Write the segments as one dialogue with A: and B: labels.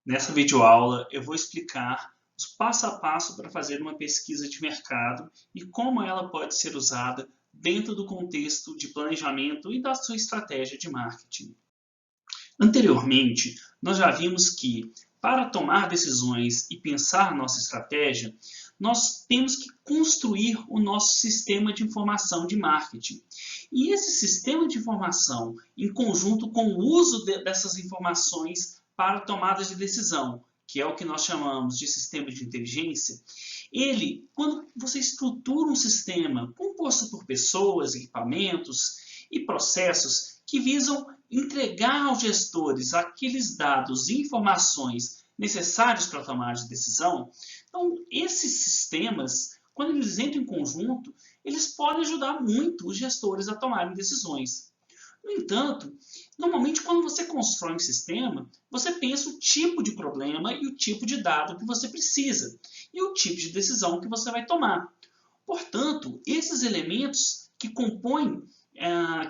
A: Nessa videoaula, eu vou explicar os passo a passo para fazer uma pesquisa de mercado e como ela pode ser usada dentro do contexto de planejamento e da sua estratégia de marketing. Anteriormente, nós já vimos que, para tomar decisões e pensar nossa estratégia, nós temos que construir o nosso sistema de informação de marketing. E esse sistema de informação, em conjunto com o uso dessas informações para tomadas de decisão, que é o que nós chamamos de sistema de inteligência, ele, quando você estrutura um sistema composto por pessoas, equipamentos e processos que visam entregar aos gestores aqueles dados e informações necessários para tomar de decisão, então esses sistemas, quando eles entram em conjunto, eles podem ajudar muito os gestores a tomarem decisões. No entanto, normalmente quando você constrói um sistema, você pensa o tipo de problema e o tipo de dado que você precisa e o tipo de decisão que você vai tomar. Portanto, esses elementos que compõem,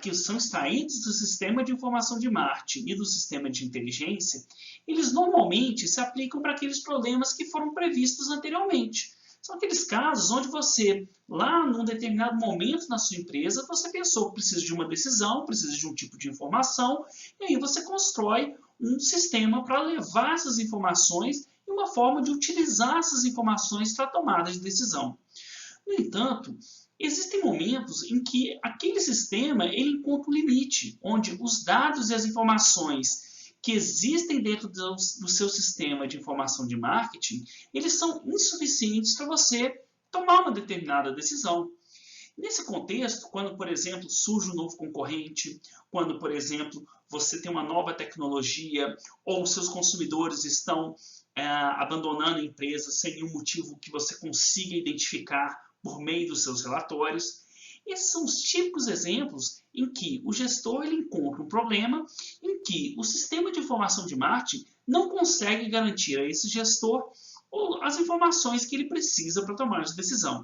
A: que são extraídos do sistema de informação de marketing e do sistema de inteligência, eles normalmente se aplicam para aqueles problemas que foram previstos anteriormente. São aqueles casos onde você, lá num determinado momento na sua empresa, você pensou que precisa de uma decisão, precisa de um tipo de informação, e aí você constrói um sistema para levar essas informações e uma forma de utilizar essas informações para a tomada de decisão. No entanto, existem momentos em que aquele sistema ele encontra um limite, onde os dados e as informações que existem dentro do seu sistema de informação de marketing, eles são insuficientes para você tomar uma determinada decisão. Nesse contexto, quando, por exemplo, surge um novo concorrente, quando, por exemplo, você tem uma nova tecnologia ou seus consumidores estão abandonando a empresa sem nenhum motivo que você consiga identificar por meio dos seus relatórios, esses são os típicos exemplos em que o gestor ele encontra um problema em que o sistema de informação de marketing não consegue garantir a esse gestor as informações que ele precisa para tomar essa decisão.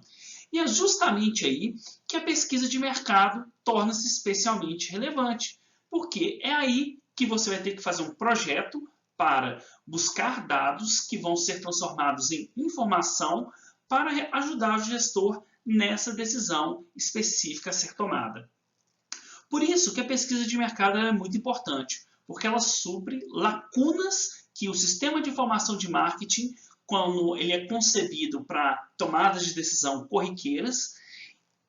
A: E é justamente aí que a pesquisa de mercado torna-se especialmente relevante, porque é aí que você vai ter que fazer um projeto para buscar dados que vão ser transformados em informação para ajudar o gestor nessa decisão específica a ser tomada. Por isso que a pesquisa de mercado é muito importante, porque ela supre lacunas que o sistema de informação de marketing, quando ele é concebido para tomadas de decisão corriqueiras,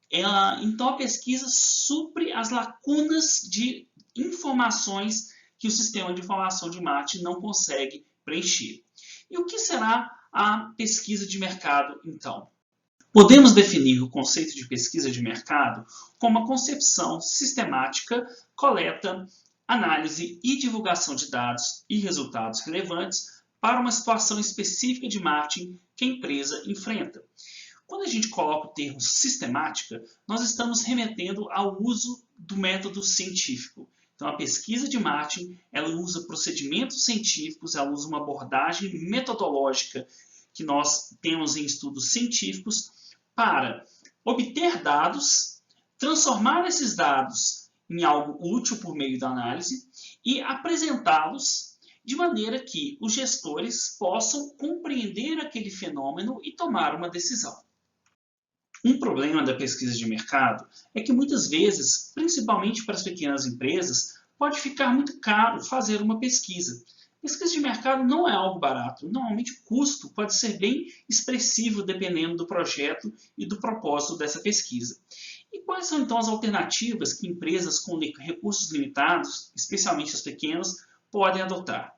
A: então a pesquisa supre as lacunas de informações que o sistema de informação de marketing não consegue preencher. E o que será a pesquisa de mercado, então? Podemos definir o conceito de pesquisa de mercado como a concepção sistemática, coleta, análise e divulgação de dados e resultados relevantes para uma situação específica de marketing que a empresa enfrenta. Quando a gente coloca o termo sistemática, nós estamos remetendo ao uso do método científico. Então, a pesquisa de marketing, ela usa procedimentos científicos, ela usa uma abordagem metodológica que nós temos em estudos científicos para obter dados, transformar esses dados em algo útil por meio da análise e apresentá-los de maneira que os gestores possam compreender aquele fenômeno e tomar uma decisão. Um problema da pesquisa de mercado é que muitas vezes, principalmente para as pequenas empresas, pode ficar muito caro fazer uma pesquisa. Pesquisa de mercado não é algo barato. Normalmente o custo pode ser bem expressivo dependendo do projeto e do propósito dessa pesquisa. E quais são então as alternativas que empresas com recursos limitados, especialmente as pequenas, podem adotar?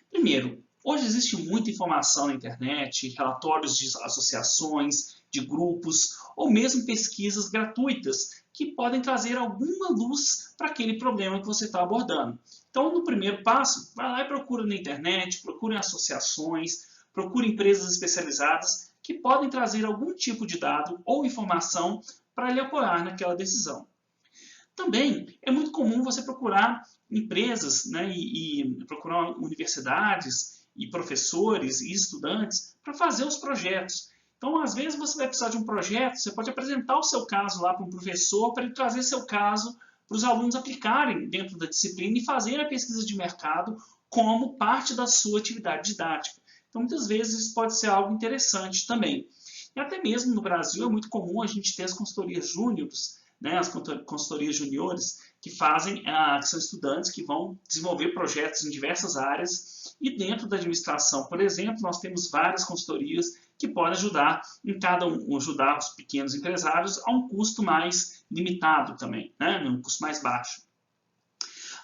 A: Primeiro, hoje existe muita informação na internet, relatórios de associações, de grupos, ou mesmo pesquisas gratuitas que podem trazer alguma luz para aquele problema que você está abordando. Então, no primeiro passo, vai lá e procura na internet, procure associações, procure empresas especializadas que podem trazer algum tipo de dado ou informação para lhe apoiar naquela decisão. Também é muito comum você procurar empresas, né, e procurar universidades e professores e estudantes para fazer os projetos. Então, às vezes, você vai precisar de um projeto, você pode apresentar o seu caso lá para um professor para ele trazer seu caso para os alunos aplicarem dentro da disciplina e fazer a pesquisa de mercado como parte da sua atividade didática. Então, muitas vezes, isso pode ser algo interessante também. E até mesmo no Brasil é muito comum a gente ter as consultorias júniores, né, as consultorias juniores, que são estudantes que vão desenvolver projetos em diversas áreas. E dentro da administração, por exemplo, nós temos várias consultorias que podem ajudar ajudar os pequenos empresários a um custo mais limitado também, né, um custo mais baixo.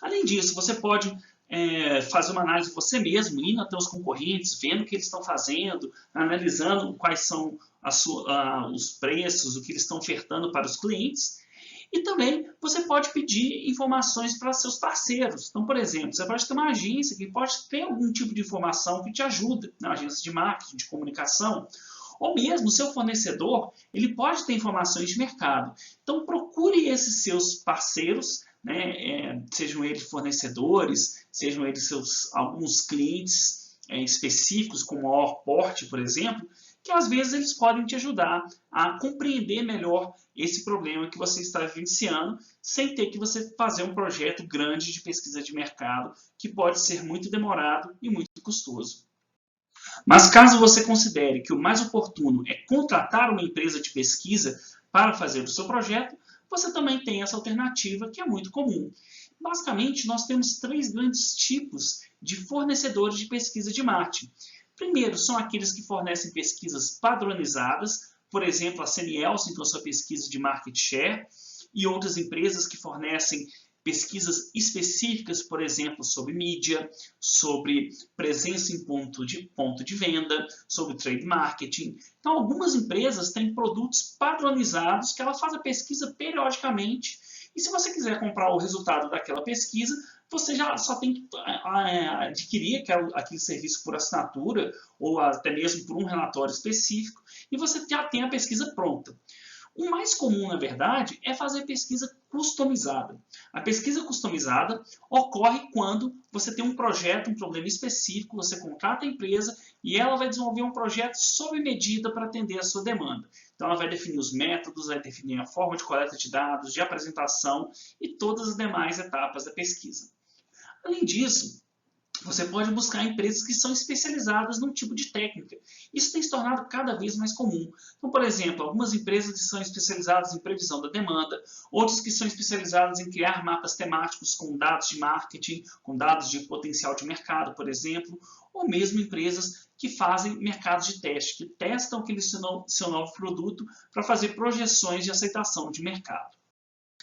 A: Além disso, você pode fazer uma análise você mesmo, indo até os concorrentes, vendo o que eles estão fazendo, analisando quais são os preços, o que eles estão ofertando para os clientes. E também você pode pedir informações para seus parceiros. Então, por exemplo, você pode ter uma agência que pode ter algum tipo de informação que te ajuda, uma agência de marketing, de comunicação, ou mesmo o seu fornecedor, ele pode ter informações de mercado. Então, procure esses seus parceiros, né, sejam eles fornecedores, sejam eles alguns clientes específicos com maior porte, por exemplo, que às vezes eles podem te ajudar a compreender melhor esse problema que você está vivenciando, sem ter que você fazer um projeto grande de pesquisa de mercado, que pode ser muito demorado e muito custoso. Mas caso você considere que o mais oportuno é contratar uma empresa de pesquisa para fazer o seu projeto, você também tem essa alternativa que é muito comum. Basicamente, nós temos 3 grandes tipos de fornecedores de pesquisa de marketing. Primeiro, são aqueles que fornecem pesquisas padronizadas, por exemplo, a Nielsen com a sua pesquisa de market share, e outras empresas que fornecem pesquisas específicas, por exemplo, sobre mídia, sobre presença em ponto de venda, sobre trade marketing. Então, algumas empresas têm produtos padronizados que ela faz a pesquisa periodicamente, e se você quiser comprar o resultado daquela pesquisa, você já só tem que adquirir aquele serviço por assinatura ou até mesmo por um relatório específico e você já tem a pesquisa pronta. O mais comum, na verdade, é fazer pesquisa customizada. A pesquisa customizada ocorre quando você tem um projeto, um problema específico, você contrata a empresa e ela vai desenvolver um projeto sob medida para atender a sua demanda. Então, ela vai definir os métodos, vai definir a forma de coleta de dados, de apresentação e todas as demais etapas da pesquisa. Além disso, você pode buscar empresas que são especializadas num tipo de técnica. Isso tem se tornado cada vez mais comum. Então, por exemplo, algumas empresas que são especializadas em previsão da demanda, outras que são especializadas em criar mapas temáticos com dados de marketing, com dados de potencial de mercado, por exemplo, ou mesmo empresas que fazem mercados de teste, que testam aquele seu novo produto para fazer projeções de aceitação de mercado.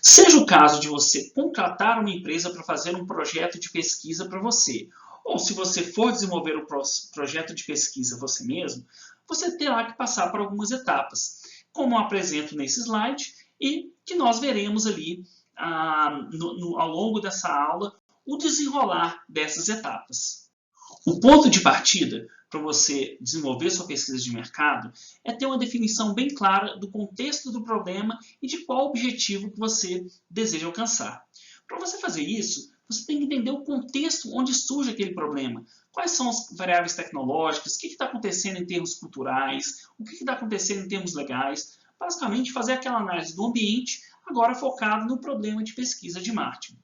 A: Seja o caso de você contratar uma empresa para fazer um projeto de pesquisa para você, ou se você for desenvolver o projeto de pesquisa você mesmo, você terá que passar por algumas etapas, como eu apresento nesse slide e que nós veremos ali ao longo dessa aula o desenrolar dessas etapas. O ponto de partida para você desenvolver sua pesquisa de mercado é ter uma definição bem clara do contexto do problema e de qual objetivo que você deseja alcançar. Para você fazer isso, você tem que entender o contexto onde surge aquele problema. Quais são as variáveis tecnológicas, o que está acontecendo em termos culturais, o que está acontecendo em termos legais. Basicamente, fazer aquela análise do ambiente, agora focado no problema de pesquisa de marketing.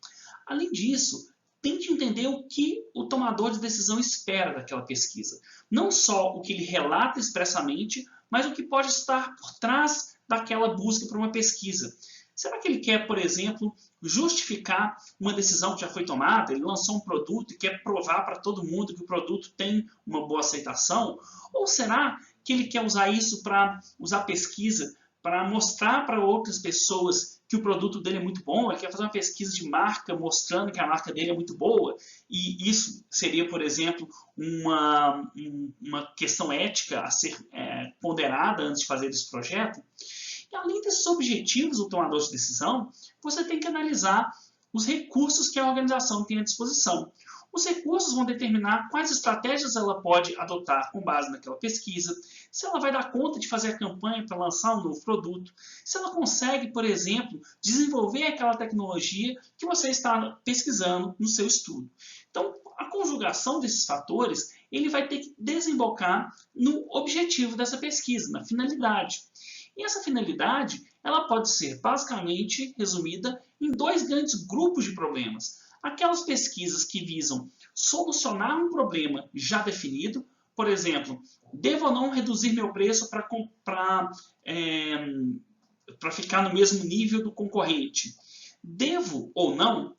A: Além disso, tente entender o que o tomador de decisão espera daquela pesquisa. Não só o que ele relata expressamente, mas o que pode estar por trás daquela busca por uma pesquisa. Será que ele quer, por exemplo, justificar uma decisão que já foi tomada? Ele lançou um produto e quer provar para todo mundo que o produto tem uma boa aceitação? Ou será que ele quer usar isso para usar pesquisa para mostrar para outras pessoas que o produto dele é muito bom, ele quer fazer uma pesquisa de marca mostrando que a marca dele é muito boa, e isso seria, por exemplo, uma questão ética a ser ponderada antes de fazer esse projeto. E além desses objetivos do tomador de decisão, você tem que analisar os recursos que a organização tem à disposição. Os recursos vão determinar quais estratégias ela pode adotar com base naquela pesquisa, se ela vai dar conta de fazer a campanha para lançar um novo produto, se ela consegue, por exemplo, desenvolver aquela tecnologia que você está pesquisando no seu estudo. Então, a conjugação desses fatores, ele vai ter que desembocar no objetivo dessa pesquisa, na finalidade. E essa finalidade, ela pode ser basicamente resumida em 2 grandes grupos de problemas. Aquelas pesquisas que visam solucionar um problema já definido, por exemplo, devo ou não reduzir meu preço para ficar no mesmo nível do concorrente? Devo ou não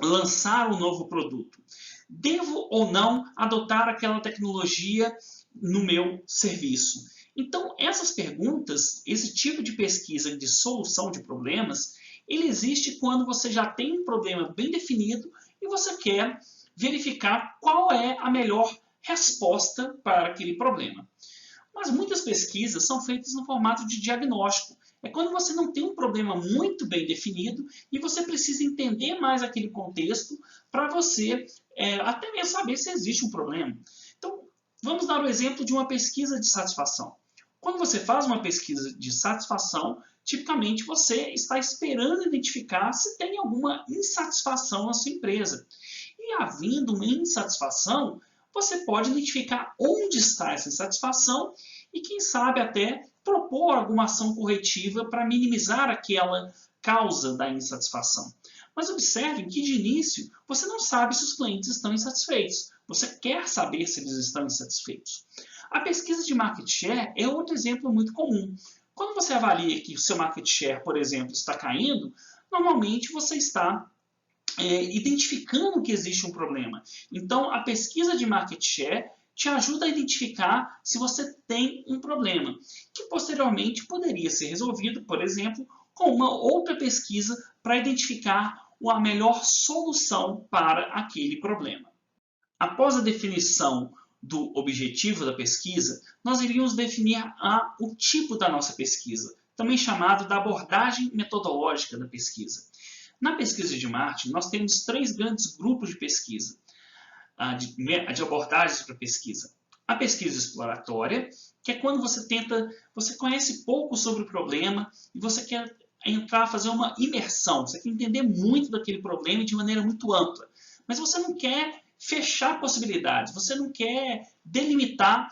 A: lançar um novo produto? Devo ou não adotar aquela tecnologia no meu serviço? Então, essas perguntas, esse tipo de pesquisa de solução de problemas, ele existe quando você já tem um problema bem definido e você quer verificar qual é a melhor resposta para aquele problema. Mas muitas pesquisas são feitas no formato de diagnóstico. É quando você não tem um problema muito bem definido e você precisa entender mais aquele contexto para você até mesmo saber se existe um problema. Então, vamos dar o exemplo de uma pesquisa de satisfação. Quando você faz uma pesquisa de satisfação, tipicamente você está esperando identificar se tem alguma insatisfação na sua empresa. E havendo uma insatisfação, você pode identificar onde está essa insatisfação e, quem sabe, até propor alguma ação corretiva para minimizar aquela causa da insatisfação. Mas observe que, de início, você não sabe se os clientes estão insatisfeitos. Você quer saber se eles estão insatisfeitos. A pesquisa de market share é outro exemplo muito comum. Quando você avalia que o seu market share, por exemplo, está caindo, normalmente você está identificando que existe um problema. Então, a pesquisa de market share te ajuda a identificar se você tem um problema, que posteriormente poderia ser resolvido, por exemplo, com uma outra pesquisa para identificar a melhor solução para aquele problema. Após a definição do objetivo da pesquisa, nós iríamos definir o tipo da nossa pesquisa, também chamado da abordagem metodológica da pesquisa. Na pesquisa de marketing, nós temos 3 grandes grupos de pesquisa, de abordagens para pesquisa. A pesquisa exploratória, que é quando você conhece pouco sobre o problema e você quer fazer uma imersão, você quer entender muito daquele problema de maneira muito ampla, mas você não quer fechar possibilidades, você não quer delimitar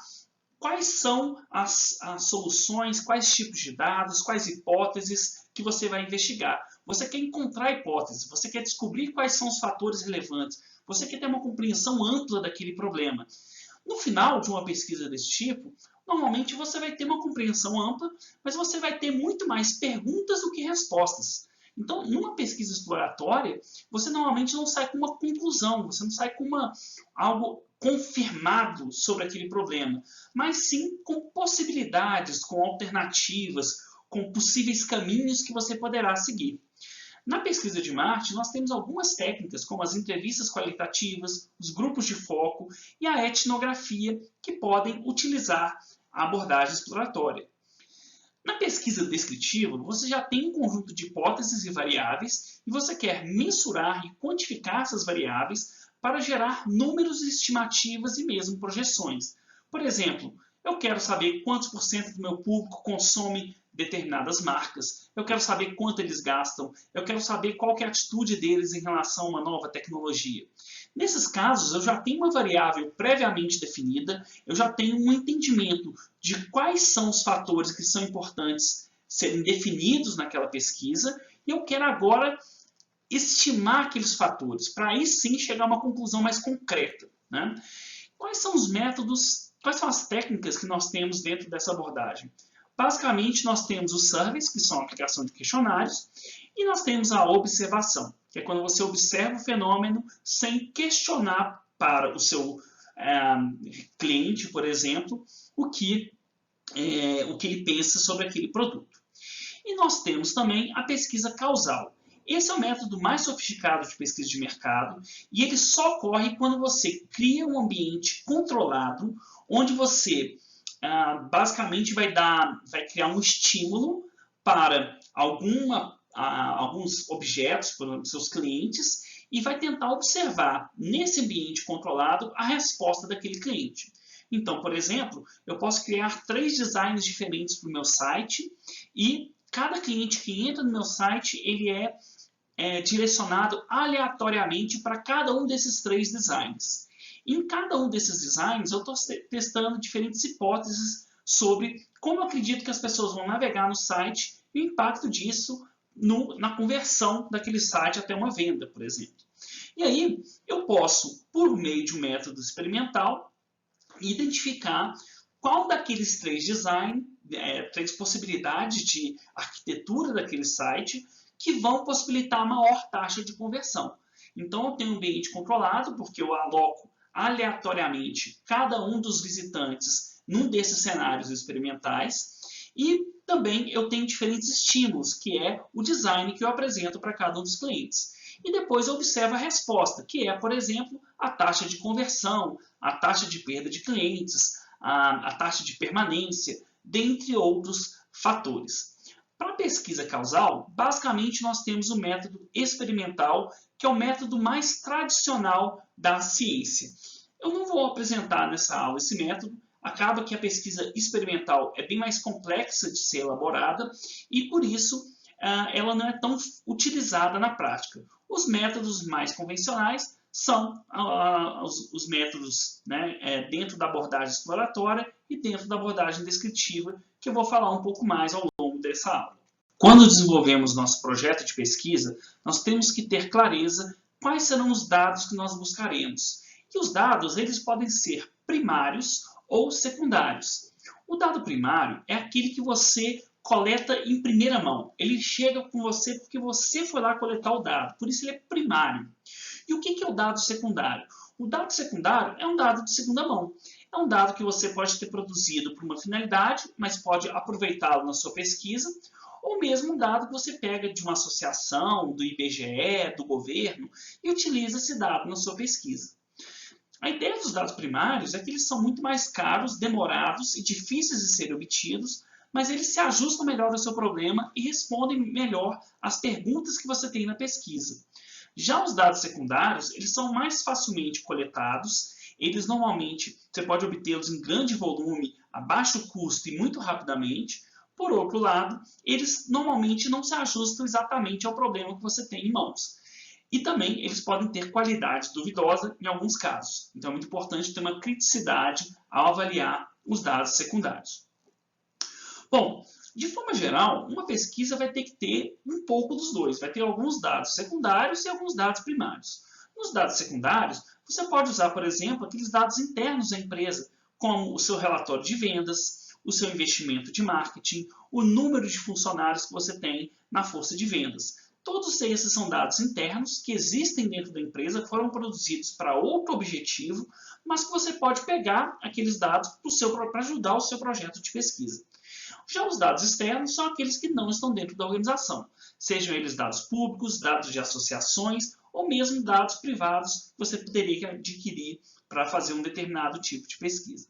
A: quais são as soluções, quais tipos de dados, quais hipóteses que você vai investigar. Você quer encontrar hipóteses, você quer descobrir quais são os fatores relevantes, você quer ter uma compreensão ampla daquele problema. No final de uma pesquisa desse tipo, normalmente você vai ter uma compreensão ampla, mas você vai ter muito mais perguntas do que respostas. Então, numa pesquisa exploratória, você normalmente não sai com uma conclusão, você não sai com algo confirmado sobre aquele problema, mas sim com possibilidades, com alternativas, com possíveis caminhos que você poderá seguir. Na pesquisa de marketing, nós temos algumas técnicas, como as entrevistas qualitativas, os grupos de foco e a etnografia, que podem utilizar a abordagem exploratória. Na pesquisa descritiva, você já tem um conjunto de hipóteses e variáveis e você quer mensurar e quantificar essas variáveis para gerar números, estimativas e mesmo projeções. Por exemplo, eu quero saber quantos por cento do meu público consome determinadas marcas, eu quero saber quanto eles gastam, eu quero saber qual que é a atitude deles em relação a uma nova tecnologia. Nesses casos, eu já tenho uma variável previamente definida, eu já tenho um entendimento de quais são os fatores que são importantes serem definidos naquela pesquisa, e eu quero agora estimar aqueles fatores, para aí sim chegar a uma conclusão mais concreta, né? Quais são os métodos, quais são as técnicas que nós temos dentro dessa abordagem? Basicamente, nós temos os surveys, que são a aplicação de questionários, e nós temos a observação, que é quando você observa o fenômeno sem questionar para o seu cliente, por exemplo, o que ele pensa sobre aquele produto. E nós temos também a pesquisa causal. Esse é o método mais sofisticado de pesquisa de mercado e ele só ocorre quando você cria um ambiente controlado, onde você basicamente vai criar um estímulo para alguns objetos, para os seus clientes, e vai tentar observar nesse ambiente controlado a resposta daquele cliente. Então, por exemplo, eu posso criar 3 designs diferentes para o meu site e cada cliente que entra no meu site, ele é direcionado aleatoriamente para cada um desses 3 designs. Em cada um desses designs, eu estou testando diferentes hipóteses sobre como eu acredito que as pessoas vão navegar no site e o impacto disso na conversão daquele site até uma venda, por exemplo. E aí eu posso, por meio de um método experimental, identificar qual daqueles três designs, três possibilidades de arquitetura daquele site que vão possibilitar maior taxa de conversão. Então eu tenho um ambiente controlado, porque eu aloco aleatoriamente cada um dos visitantes num desses cenários experimentais, e também eu tenho diferentes estímulos, que é o design que eu apresento para cada um dos clientes. E depois eu observo a resposta, que é, por exemplo, a taxa de conversão, a taxa de perda de clientes, a taxa de permanência, dentre outros fatores. Para a pesquisa causal, basicamente nós temos o método experimental, que é o método mais tradicional da ciência. Eu não vou apresentar nessa aula esse método, acaba que a pesquisa experimental é bem mais complexa de ser elaborada e, por isso, ela não é tão utilizada na prática. Os métodos mais convencionais são os métodos, né, dentro da abordagem exploratória e dentro da abordagem descritiva, que eu vou falar um pouco mais ao longo dessa aula. Quando desenvolvemos nosso projeto de pesquisa, nós temos que ter clareza quais serão os dados que nós buscaremos. E os dados, eles podem ser primários ou secundários. O dado primário é aquele que você coleta em primeira mão. Ele chega com você porque você foi lá coletar o dado, por isso ele é primário. E o que é o dado secundário? O dado secundário é um dado de segunda mão. É um dado que você pode ter produzido por uma finalidade, mas pode aproveitá-lo na sua pesquisa, ou mesmo um dado que você pega de uma associação, do IBGE, do governo, e utiliza esse dado na sua pesquisa. A ideia dos dados primários é que eles são muito mais caros, demorados e difíceis de serem obtidos, mas eles se ajustam melhor ao seu problema e respondem melhor às perguntas que você tem na pesquisa. Já os dados secundários, eles são mais facilmente coletados, eles normalmente, você pode obtê-los em grande volume, a baixo custo e muito rapidamente. Por outro lado, eles normalmente não se ajustam exatamente ao problema que você tem em mãos. E também eles podem ter qualidade duvidosa em alguns casos. Então é muito importante ter uma criticidade ao avaliar os dados secundários. Bom, de forma geral, uma pesquisa vai ter que ter um pouco dos dois. Vai ter alguns dados secundários e alguns dados primários. Nos dados secundários, você pode usar, por exemplo, aqueles dados internos da empresa, como o seu relatório de vendas, o seu investimento de marketing, o número de funcionários que você tem na força de vendas. Todos esses são dados internos que existem dentro da empresa, foram produzidos para outro objetivo, mas que você pode pegar aqueles dados para ajudar o seu projeto de pesquisa. Já os dados externos são aqueles que não estão dentro da organização, sejam eles dados públicos, dados de associações ou mesmo dados privados que você poderia adquirir para fazer um determinado tipo de pesquisa.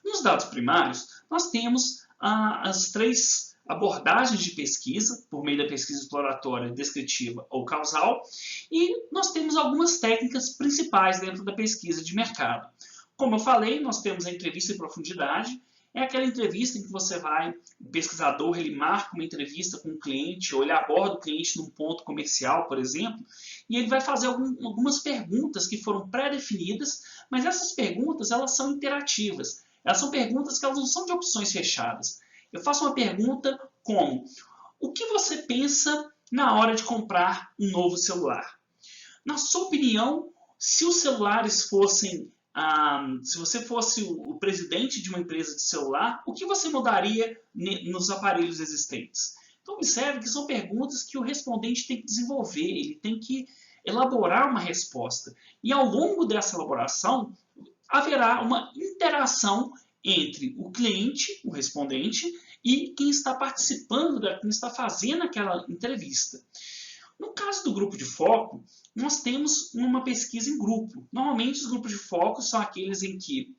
A: Nos dados primários, nós temos as três abordagens de pesquisa, por meio da pesquisa exploratória, descritiva ou causal, e nós temos algumas técnicas principais dentro da pesquisa de mercado. Como eu falei, nós temos a entrevista em profundidade, é aquela entrevista em que você vai, o pesquisador ele marca uma entrevista com o cliente, ou ele aborda o cliente num ponto comercial, por exemplo, e ele vai fazer algumas perguntas que foram pré-definidas, mas essas perguntas elas são interativas, elas são perguntas que elas não são de opções fechadas. Eu faço uma pergunta como: o que você pensa na hora de comprar um novo celular? Na sua opinião, se os celulares fossem, se você fosse o presidente de uma empresa de celular, o que você mudaria nos aparelhos existentes? Então observe que são perguntas que o respondente tem que desenvolver, ele tem que elaborar uma resposta. E ao longo dessa elaboração, haverá uma interação entre o cliente, o respondente, e quem está participando, quem está fazendo aquela entrevista. No caso do grupo de foco, nós temos uma pesquisa em grupo. Normalmente os grupos de foco são aqueles em que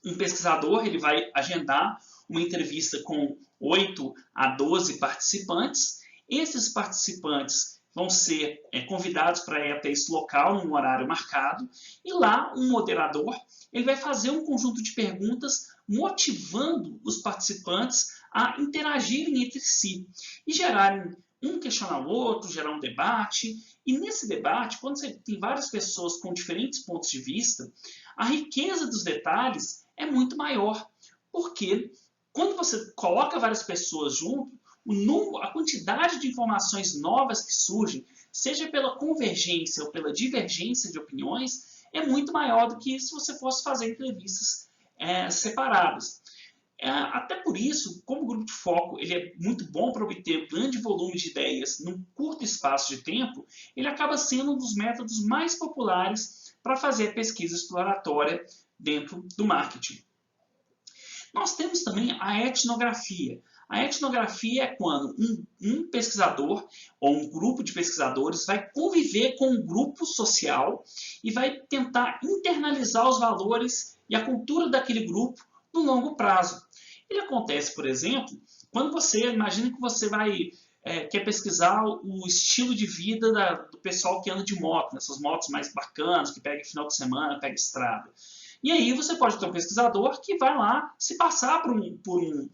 A: um pesquisador ele vai agendar uma entrevista com 8 a 12 participantes. Esses participantes vão ser convidados para ir até esse local num horário marcado, e lá um moderador ele vai fazer um conjunto de perguntas motivando os participantes a interagirem entre si e gerarem um questionar o outro, gerar um debate. E nesse debate, quando você tem várias pessoas com diferentes pontos de vista, a riqueza dos detalhes é muito maior, porque quando você coloca várias pessoas junto, a quantidade de informações novas que surgem, seja pela convergência ou pela divergência de opiniões, é muito maior do que se você fosse fazer entrevistas separadas. Até por isso, como grupo de foco ele é muito bom para obter grande volume de ideias num curto espaço de tempo, ele acaba sendo um dos métodos mais populares para fazer pesquisa exploratória dentro do marketing. Nós temos também a etnografia. A etnografia é quando um pesquisador ou um grupo de pesquisadores vai conviver com um grupo social e vai tentar internalizar os valores e a cultura daquele grupo no longo prazo. Ele acontece, por exemplo, quando imagina que você quer pesquisar o estilo de vida do pessoal que anda de moto, essas motos mais bacanas, que pega final de semana, pega estrada. E aí você pode ter um pesquisador que vai lá se passar por um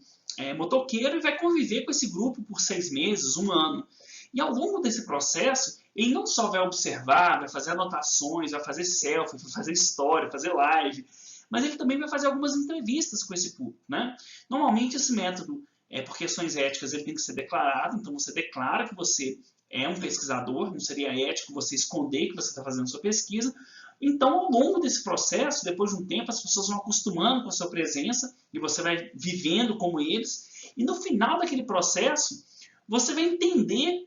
A: motoqueiro e vai conviver com esse grupo por 6 meses, 1 ano. E ao longo desse processo, ele não só vai observar, vai fazer anotações, vai fazer selfie, vai fazer história, vai fazer live, mas ele também vai fazer algumas entrevistas com esse público, né? Normalmente esse método, por questões éticas, ele tem que ser declarado, então você declara que você é um pesquisador, não seria ético você esconder que você está fazendo sua pesquisa. Então, ao longo desse processo, depois de um tempo, as pessoas vão acostumando com a sua presença e você vai vivendo como eles. E no final daquele processo, você vai entender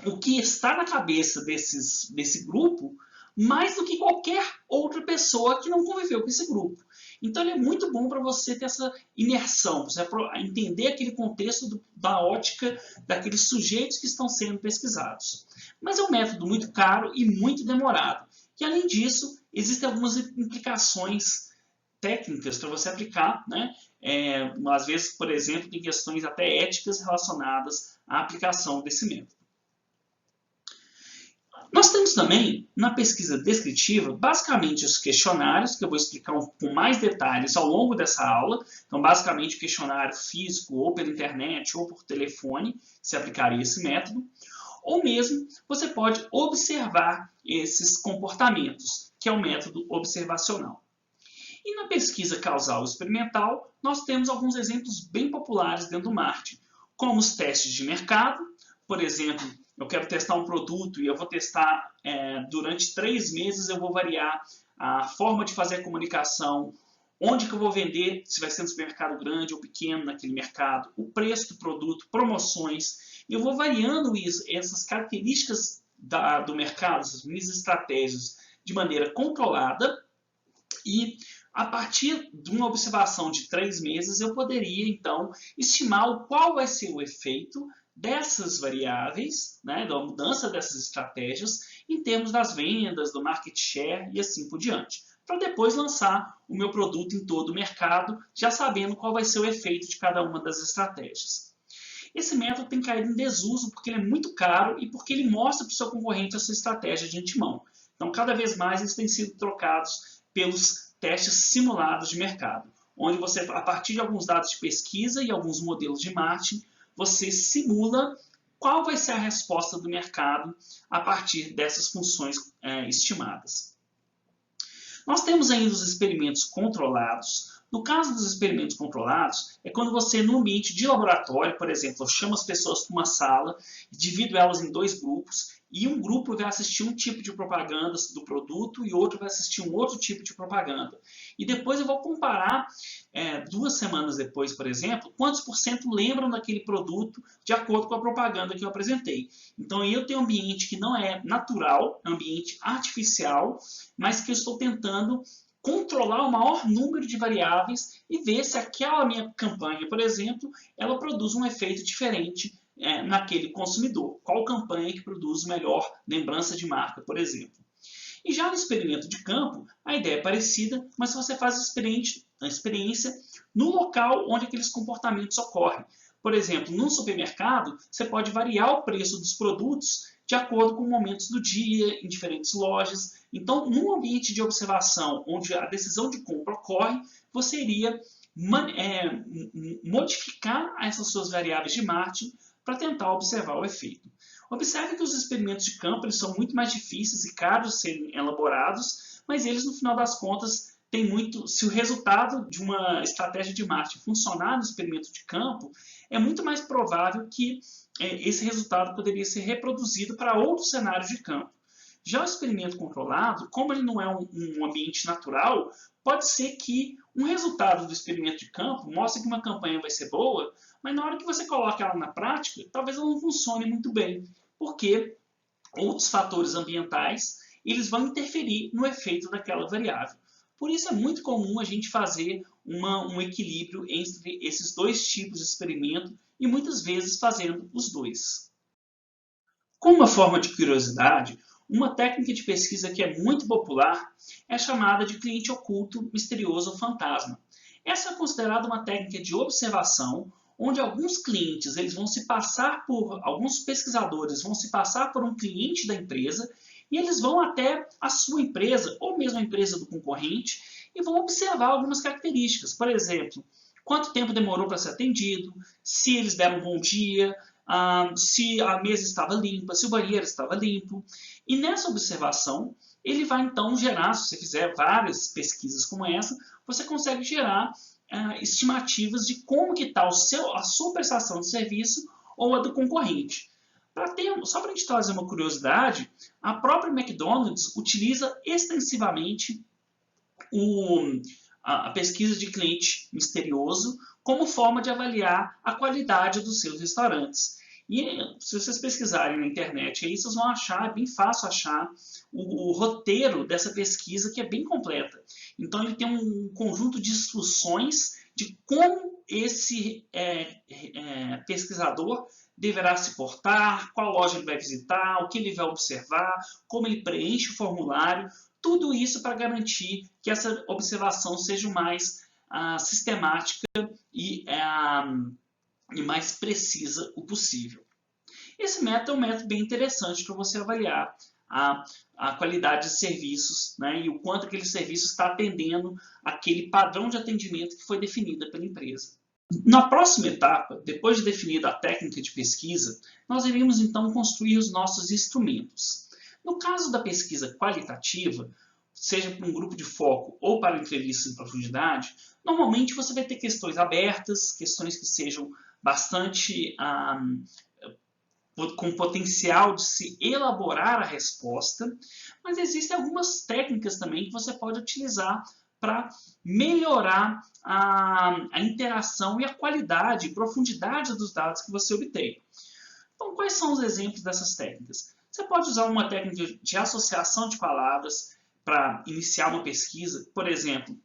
A: o que está na cabeça desse grupo mais do que qualquer outra pessoa que não conviveu com esse grupo. Então, ele é muito bom para você ter essa imersão, você entender aquele contexto da ótica daqueles sujeitos que estão sendo pesquisados. Mas é um método muito caro e muito demorado. E, além disso, existem algumas implicações técnicas para você aplicar, né? Às vezes, por exemplo, tem questões até éticas relacionadas à aplicação desse método. Nós temos também, na pesquisa descritiva, basicamente os questionários, que eu vou explicar com mais detalhes ao longo dessa aula. Então, basicamente, o questionário físico, ou pela internet, ou por telefone, se aplicaria esse método. Ou mesmo, você pode observar esses comportamentos, que é o método observacional. E na pesquisa causal experimental, nós temos alguns exemplos bem populares dentro do marketing, como os testes de mercado. Por exemplo, eu quero testar um produto e eu vou testar durante 3 meses, eu vou variar a forma de fazer a comunicação, onde que eu vou vender, se vai ser no supermercado grande ou pequeno naquele mercado, o preço do produto, promoções. Eu vou variando essas características do mercado, essas minhas estratégias, de maneira controlada, e a partir de uma observação de 3 meses, eu poderia, então, estimar qual vai ser o efeito dessas variáveis, né, da mudança dessas estratégias, em termos das vendas, do market share e assim por diante, para depois lançar o meu produto em todo o mercado, já sabendo qual vai ser o efeito de cada uma das estratégias. Esse método tem caído em desuso porque ele é muito caro e porque ele mostra para o seu concorrente a sua estratégia de antemão. Então, cada vez mais eles têm sido trocados pelos testes simulados de mercado, onde você, a partir de alguns dados de pesquisa e alguns modelos de marketing, você simula qual vai ser a resposta do mercado a partir dessas funções estimadas. Nós temos ainda os experimentos controlados. No caso dos experimentos controlados, é quando você, no ambiente de laboratório, por exemplo, eu chamo as pessoas para uma sala, divido elas em 2 grupos, e um grupo vai assistir um tipo de propaganda do produto e outro vai assistir um outro tipo de propaganda. E depois eu vou comparar, 2 semanas depois, por exemplo, quantos % lembram daquele produto de acordo com a propaganda que eu apresentei. Então, eu tenho um ambiente que não é natural, é um ambiente artificial, mas que eu estou tentando controlar o maior número de variáveis e ver se aquela minha campanha, por exemplo, ela produz um efeito diferente naquele consumidor. Qual campanha que produz melhor lembrança de marca, por exemplo. E já no experimento de campo, a ideia é parecida, mas você faz a experiência no local onde aqueles comportamentos ocorrem. Por exemplo, num supermercado, você pode variar o preço dos produtos de acordo com momentos do dia, em diferentes lojas. Então, num ambiente de observação, onde a decisão de compra ocorre, você iria modificar essas suas variáveis de marketing para tentar observar o efeito. Observe que os experimentos de campo eles são muito mais difíceis e caros de serem elaborados, mas eles, no final das contas, se o resultado de uma estratégia de marketing funcionar no experimento de campo, é muito mais provável que esse resultado poderia ser reproduzido para outros cenários de campo. Já o experimento controlado, como ele não é um ambiente natural, pode ser que um resultado do experimento de campo mostre que uma campanha vai ser boa, mas na hora que você coloca ela na prática, talvez ela não funcione muito bem, porque outros fatores ambientais eles vão interferir no efeito daquela variável. Por isso é muito comum a gente fazer um equilíbrio entre esses dois tipos de experimento e muitas vezes fazendo os dois. Como uma forma de curiosidade, uma técnica de pesquisa que é muito popular é chamada de cliente oculto, misterioso ou fantasma. Essa é considerada uma técnica de observação onde alguns clientes alguns pesquisadores vão se passar por um cliente da empresa e eles vão até a sua empresa ou mesmo a empresa do concorrente e vão observar algumas características. Por exemplo, quanto tempo demorou para ser atendido, se eles deram um bom dia, se a mesa estava limpa, se o banheiro estava limpo. E nessa observação, ele vai então gerar, se você fizer várias pesquisas como essa, você consegue gerar estimativas de como que está a sua prestação de serviço ou a do concorrente. Só para a gente trazer uma curiosidade, a própria McDonald's utiliza extensivamente a pesquisa de cliente misterioso como forma de avaliar a qualidade dos seus restaurantes. E se vocês pesquisarem na internet, aí vocês vão achar, é bem fácil achar o roteiro dessa pesquisa, que é bem completa. Então ele tem um conjunto de instruções de como esse pesquisador deverá se portar, qual loja ele vai visitar, o que ele vai observar, como ele preenche o formulário, tudo isso para garantir que essa observação seja o mais sistemática e mais precisa o possível. Esse método é um método bem interessante para você avaliar a qualidade de serviços, né, e o quanto aquele serviço está atendendo aquele padrão de atendimento que foi definido pela empresa. Na próxima etapa, depois de definida a técnica de pesquisa, nós iremos então construir os nossos instrumentos. No caso da pesquisa qualitativa, seja para um grupo de foco ou para entrevistas em profundidade, normalmente você vai ter questões abertas, questões que sejam bastante com potencial de se elaborar a resposta, mas existem algumas técnicas também que você pode utilizar para melhorar a interação e a qualidade e profundidade dos dados que você obtém. Então, quais são os exemplos dessas técnicas? Você pode usar uma técnica de associação de palavras para iniciar uma pesquisa. Por exemplo,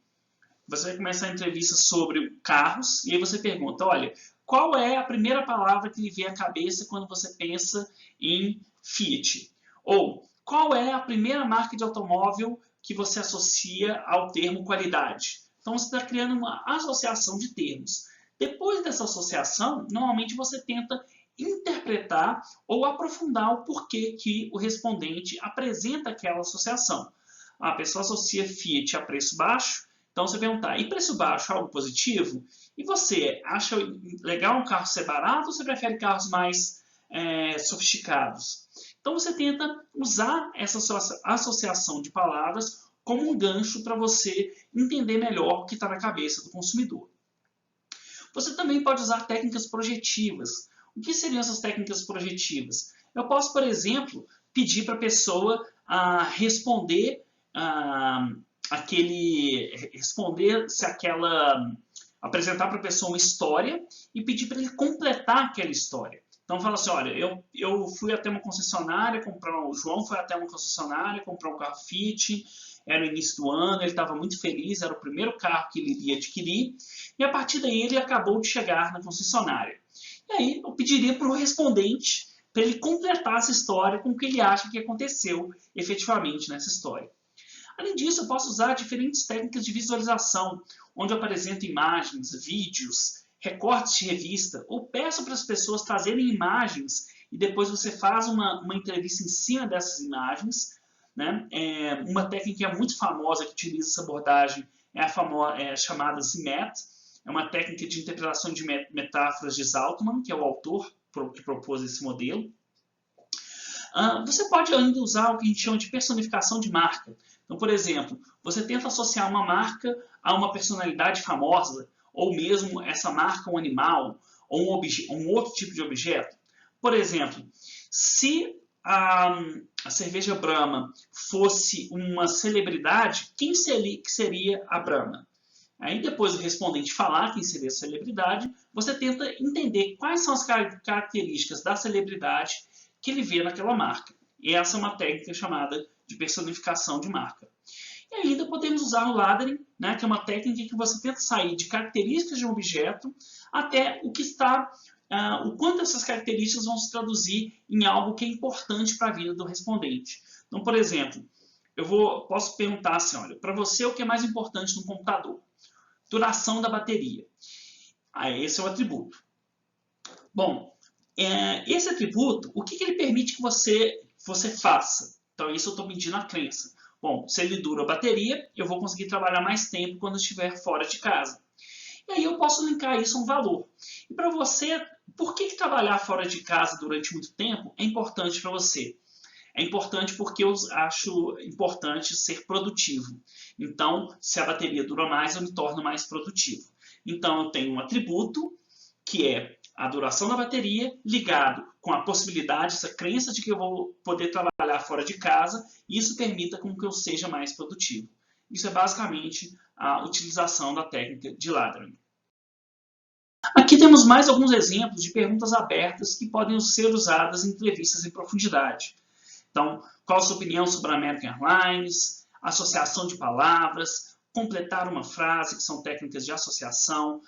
A: você vai começar a entrevista sobre carros e aí você pergunta, olha, qual é a primeira palavra que lhe vem à cabeça quando você pensa em Fiat? Ou qual é a primeira marca de automóvel que você associa ao termo qualidade? Então você está criando uma associação de termos. Depois dessa associação, normalmente você tenta interpretar ou aprofundar o porquê que o respondente apresenta aquela associação. A pessoa associa Fiat a preço baixo, então você perguntar, e preço baixo é algo positivo? E você acha legal um carro ser barato ou você prefere carros mais sofisticados? Então você tenta usar essa associação de palavras como um gancho para você entender melhor o que está na cabeça do consumidor. Você também pode usar técnicas projetivas. O que seriam essas técnicas projetivas? Eu posso, por exemplo, pedir para a pessoa responder apresentar para a pessoa uma história e pedir para ele completar aquela história. Então fala assim, olha, eu fui até uma concessionária, o João foi até uma concessionária, comprou um carro Fiat, era o início do ano, ele estava muito feliz, era o primeiro carro que ele iria adquirir, e a partir daí ele acabou de chegar na concessionária. E aí eu pediria para o respondente para ele completar essa história com o que ele acha que aconteceu efetivamente nessa história. Além disso, eu posso usar diferentes técnicas de visualização, onde eu apresento imagens, vídeos, recortes de revista, ou peço para as pessoas trazerem imagens e depois você faz uma entrevista em cima dessas imagens. Né? Uma técnica que é muito famosa que utiliza essa abordagem é a chamada ZMAT, é uma técnica de interpretação de metáforas de Zaltman, que é o autor que propôs esse modelo. Você pode ainda usar o que a gente chama de personificação de marca. Então, por exemplo, você tenta associar uma marca a uma personalidade famosa, ou mesmo essa marca a um animal, ou um outro tipo de objeto. Por exemplo, se a cerveja Brahma fosse uma celebridade, quem seria a Brahma? Aí depois do respondente falar quem seria a celebridade, você tenta entender quais são as características da celebridade que ele vê naquela marca. E essa é uma técnica chamada de personificação de marca. E ainda podemos usar o laddering, né, que é uma técnica que você tenta sair de características de um objeto até o que está, o quanto essas características vão se traduzir em algo que é importante para a vida do respondente. Então, por exemplo, posso perguntar assim, olha, para você o que é mais importante no computador? Duração da bateria. Esse é o atributo. Bom, esse atributo, o que ele permite que você faça? Então, isso eu estou medindo a crença. Bom, se ele dura a bateria, eu vou conseguir trabalhar mais tempo quando estiver fora de casa. E aí eu posso linkar isso a um valor. E para você, por que trabalhar fora de casa durante muito tempo é importante para você? É importante porque eu acho importante ser produtivo. Então, se a bateria dura mais, eu me torno mais produtivo. Então, eu tenho um atributo, que é a duração da bateria, ligado com a possibilidade, essa crença de que eu vou poder trabalhar fora de casa, e isso permita com que eu seja mais produtivo. Isso é basicamente a utilização da técnica de laddering. Aqui temos mais alguns exemplos de perguntas abertas que podem ser usadas em entrevistas em profundidade. Então, qual a sua opinião sobre a American Airlines? Associação de palavras, completar uma frase, que são técnicas de associação,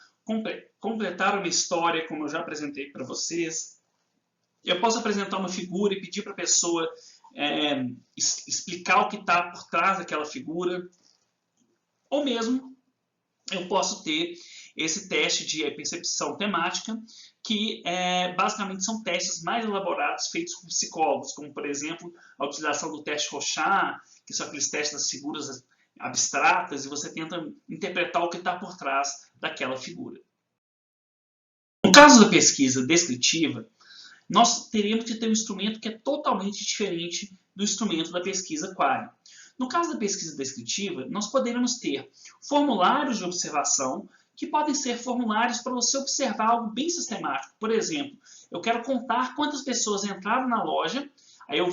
A: completar uma história, como eu já apresentei para vocês. Eu posso apresentar uma figura e pedir para a pessoa explicar o que está por trás daquela figura. Ou mesmo, eu posso ter esse teste de percepção temática, que basicamente são testes mais elaborados feitos por psicólogos, como, por exemplo, a utilização do teste Rorschach, que são aqueles testes das figuras abstratas, e você tenta interpretar o que está por trás daquela figura. No caso da pesquisa descritiva, nós teríamos que ter um instrumento que é totalmente diferente do instrumento da pesquisa Qualy. No caso da pesquisa descritiva, nós poderíamos ter formulários de observação, que podem ser formulários para você observar algo bem sistemático. Por exemplo, eu quero contar quantas pessoas entraram na loja, aí eu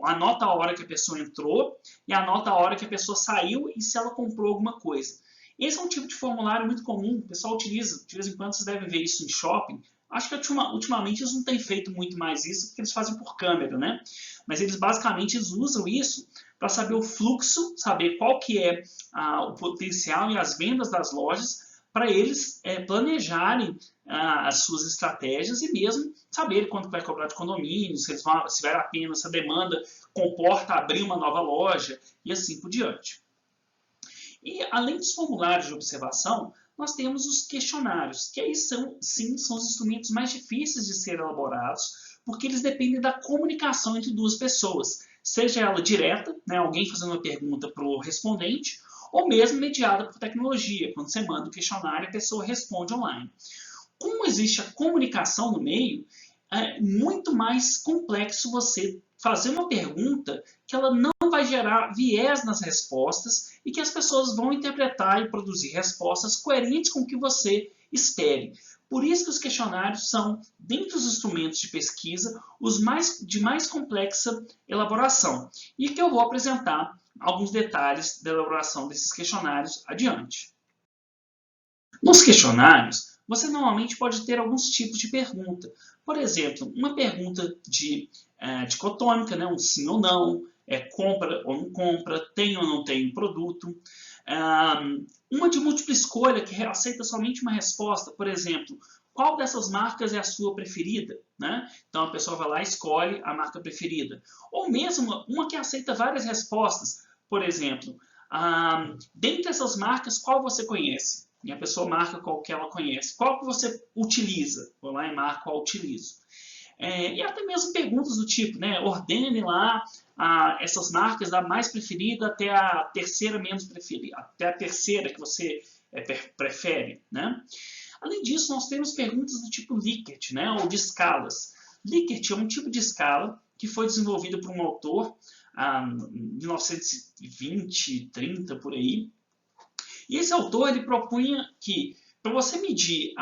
A: anoto a hora que a pessoa entrou e anoto a hora que a pessoa saiu e se ela comprou alguma coisa. Esse é um tipo de formulário muito comum, o pessoal utiliza, de vez em quando vocês devem ver isso em shopping. Acho que ultimamente eles não têm feito muito mais isso, porque eles fazem por câmera, né? Mas eles basicamente usam isso para saber o fluxo, saber qual que é o potencial e as vendas das lojas, para eles planejarem as suas estratégias e mesmo saber quanto vai cobrar de condomínio, se vale a pena, se a demanda comporta abrir uma nova loja e assim por diante. E além dos formulários de observação, nós temos os questionários, que aí são os instrumentos mais difíceis de ser elaborados, porque eles dependem da comunicação entre duas pessoas, seja ela direta, né, alguém fazendo uma pergunta para o respondente, ou mesmo mediada por tecnologia, quando você manda o questionário a pessoa responde online. Como existe a comunicação no meio, é muito mais complexo você fazer uma pergunta que ela não vai gerar viés nas respostas e que as pessoas vão interpretar e produzir respostas coerentes com o que você espere. Por isso que os questionários são, dentre os instrumentos de pesquisa, os de mais complexa elaboração. E que eu vou apresentar alguns detalhes da elaboração desses questionários adiante. Nos questionários, você normalmente pode ter alguns tipos de pergunta. Por exemplo, uma pergunta dicotômica, né? Um sim ou não, compra ou não compra, tem ou não tem produto. Uma de múltipla escolha, que aceita somente uma resposta, por exemplo, qual dessas marcas é a sua preferida? Né? Então a pessoa vai lá e escolhe a marca preferida. Ou mesmo uma que aceita várias respostas, por exemplo, dentre essas marcas, qual você conhece? E a pessoa marca qual que ela conhece. Qual que você utiliza? Vou lá e marco qual utilizo. E até mesmo perguntas do tipo, né? Ordene lá essas marcas da mais preferida até a terceira menos preferida, até a terceira que você prefere, né? Além disso, nós temos perguntas do tipo Likert, né? Ou de escalas. Likert é um tipo de escala que foi desenvolvido por um autor 1920, 30, por aí. E esse autor ele propunha que, para você medir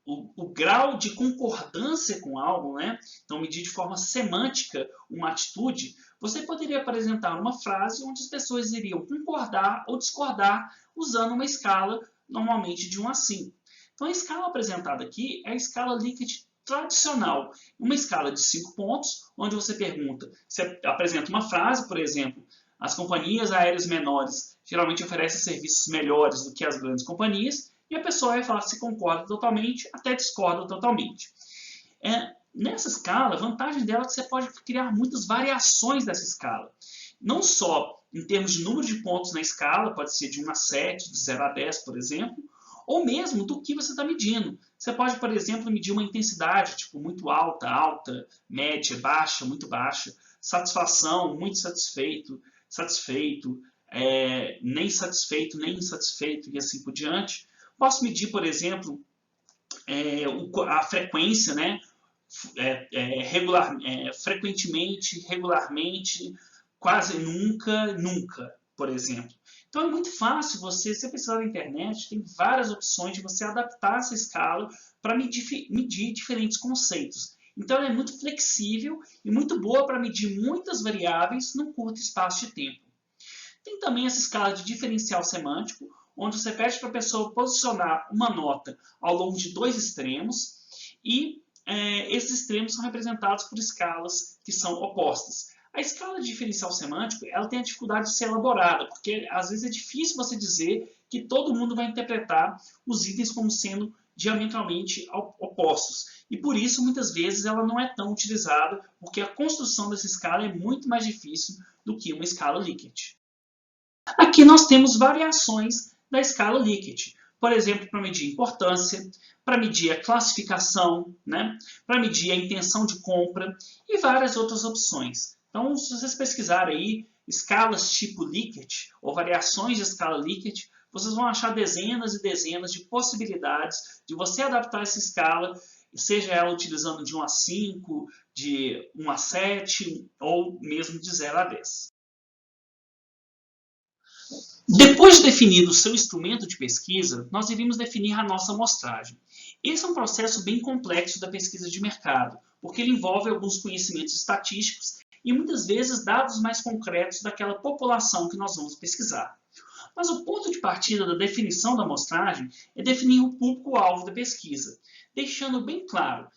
A: o grau de concordância com algo, né? Então medir de forma semântica uma atitude, você poderia apresentar uma frase onde as pessoas iriam concordar ou discordar usando uma escala normalmente de 1 a 5. Então a escala apresentada aqui é a escala Likert tradicional, uma escala de 5 pontos, onde você pergunta, você apresenta uma frase, por exemplo, as companhias aéreas menores geralmente oferecem serviços melhores do que as grandes companhias, e a pessoa vai falar se concorda totalmente até discorda totalmente. Nessa escala, a vantagem dela é que você pode criar muitas variações dessa escala. Não só em termos de número de pontos na escala, pode ser de 1 a 7, de 0 a 10, por exemplo, ou mesmo do que você está medindo. Você pode, por exemplo, medir uma intensidade, tipo muito alta, alta, média, baixa, muito baixa, satisfação, muito satisfeito, satisfeito, nem satisfeito, nem insatisfeito e assim por diante. Posso medir, por exemplo, a frequência, né? Frequentemente, regularmente, quase nunca, nunca, por exemplo. Então é muito fácil você precisar na internet, tem várias opções de você adaptar essa escala para medir diferentes conceitos. Então ela é muito flexível e muito boa para medir muitas variáveis num curto espaço de tempo. Tem também essa escala de diferencial semântico, onde você pede para a pessoa posicionar uma nota ao longo de 2 extremos e esses extremos são representados por escalas que são opostas. A escala de diferencial semântico ela tem a dificuldade de ser elaborada, porque às vezes é difícil você dizer que todo mundo vai interpretar os itens como sendo diametralmente opostos. E por isso, muitas vezes, ela não é tão utilizada, porque a construção dessa escala é muito mais difícil do que uma escala Likert. Aqui nós temos variações da escala Likert. Por exemplo, para medir importância, para medir a classificação, né? Para medir a intenção de compra e várias outras opções. Então, se vocês pesquisarem aí escalas tipo Likert ou variações de escala Likert, vocês vão achar dezenas e dezenas de possibilidades de você adaptar essa escala, seja ela utilizando de 1 a 5, de 1 a 7 ou mesmo de 0 a 10. Depois de definido o seu instrumento de pesquisa, nós iríamos definir a nossa amostragem. Esse é um processo bem complexo da pesquisa de mercado, porque ele envolve alguns conhecimentos estatísticos e muitas vezes dados mais concretos daquela população que nós vamos pesquisar. Mas o ponto de partida da definição da amostragem é definir o público-alvo da pesquisa, deixando bem claro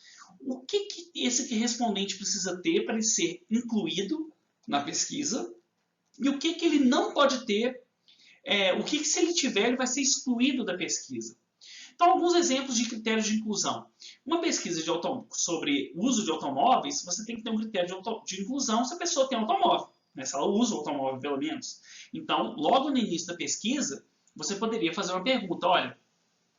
A: o que esse respondente precisa ter para ele ser incluído na pesquisa e o que ele não pode ter, o que se ele tiver ele vai ser excluído da pesquisa. Então, alguns exemplos de critérios de inclusão. Uma pesquisa sobre o uso de automóveis, você tem que ter um critério de inclusão se a pessoa tem automóvel, né? Se ela usa o automóvel, pelo menos. Então, logo no início da pesquisa, você poderia fazer uma pergunta. Olha,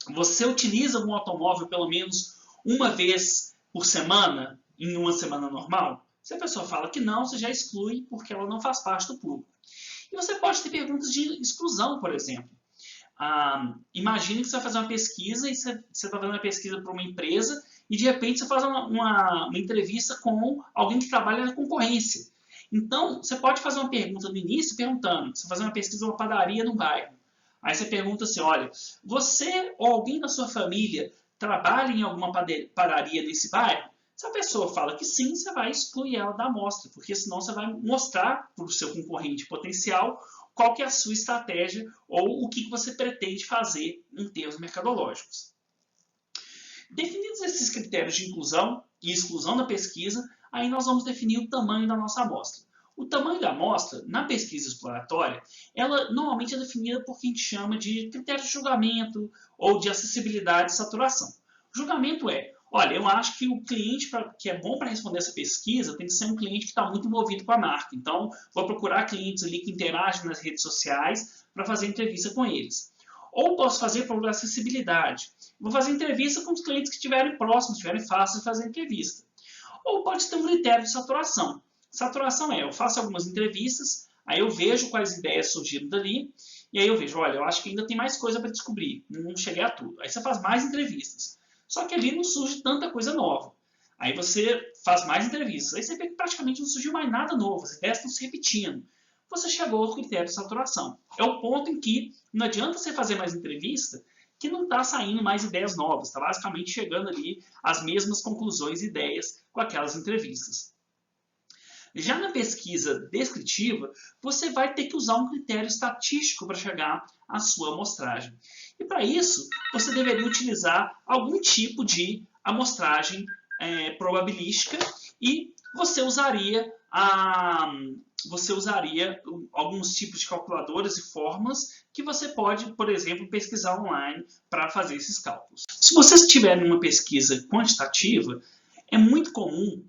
A: você utiliza algum automóvel pelo menos uma vez por semana, em uma semana normal? Se a pessoa fala que não, você já exclui porque ela não faz parte do público. E você pode ter perguntas de exclusão, por exemplo. Imagine que você vai fazer uma pesquisa e você está fazendo uma pesquisa para uma empresa e de repente você faz uma entrevista com alguém que trabalha na concorrência. Então, você pode fazer uma pergunta no início perguntando, você faz uma pesquisa de uma padaria no bairro. Aí você pergunta assim, olha, você ou alguém da sua família trabalha em alguma padaria nesse bairro? Se a pessoa fala que sim, você vai excluir ela da amostra, porque senão você vai mostrar para o seu concorrente potencial qual que é a sua estratégia ou o que você pretende fazer em termos mercadológicos. Definidos esses critérios de inclusão e exclusão da pesquisa, aí nós vamos definir o tamanho da nossa amostra. O tamanho da amostra, na pesquisa exploratória, ela normalmente é definida por quem a gente chama de critério de julgamento ou de acessibilidade e saturação. O julgamento é, olha, eu acho que o cliente que é bom para responder essa pesquisa tem que ser um cliente que está muito envolvido com a marca. Então, vou procurar clientes ali que interagem nas redes sociais para fazer entrevista com eles. Ou posso fazer por acessibilidade. Vou fazer entrevista com os clientes que estiverem próximos, estiverem fáceis de fazer entrevista. Ou pode ter um critério de saturação. Saturação é, eu faço algumas entrevistas, aí eu vejo quais ideias surgiram dali, e aí eu vejo, olha, eu acho que ainda tem mais coisa para descobrir, não cheguei a tudo. Aí você faz mais entrevistas. Só que ali não surge tanta coisa nova. Aí você faz mais entrevistas. Aí você vê que praticamente não surgiu mais nada novo, as ideias estão se repetindo. Você chegou ao critério de saturação. É o ponto em que não adianta você fazer mais entrevista que não está saindo mais ideias novas, está basicamente chegando ali às mesmas conclusões e ideias com aquelas entrevistas. Já na pesquisa descritiva, você vai ter que usar um critério estatístico para chegar à sua amostragem. E para isso, você deveria utilizar algum tipo de amostragem probabilística e você usaria alguns tipos de calculadoras e fórmulas que você pode, por exemplo, pesquisar online para fazer esses cálculos. Se vocês tiverem uma pesquisa quantitativa, é muito comum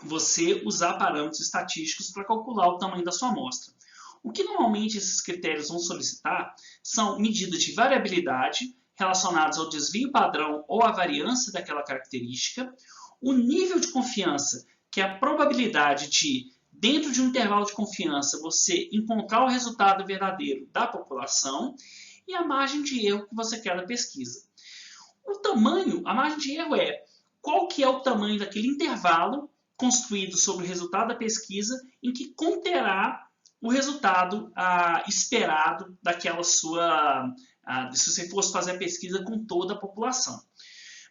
A: você usar parâmetros estatísticos para calcular o tamanho da sua amostra. O que normalmente esses critérios vão solicitar são medidas de variabilidade relacionadas ao desvio padrão ou à variância daquela característica, o nível de confiança, que é a probabilidade de, dentro de um intervalo de confiança, você encontrar o resultado verdadeiro da população, e a margem de erro que você quer da pesquisa. O tamanho, a margem de erro é qual que é o tamanho daquele intervalo construído sobre o resultado da pesquisa em que conterá o resultado esperado daquela sua... se você fosse fazer a pesquisa com toda a população.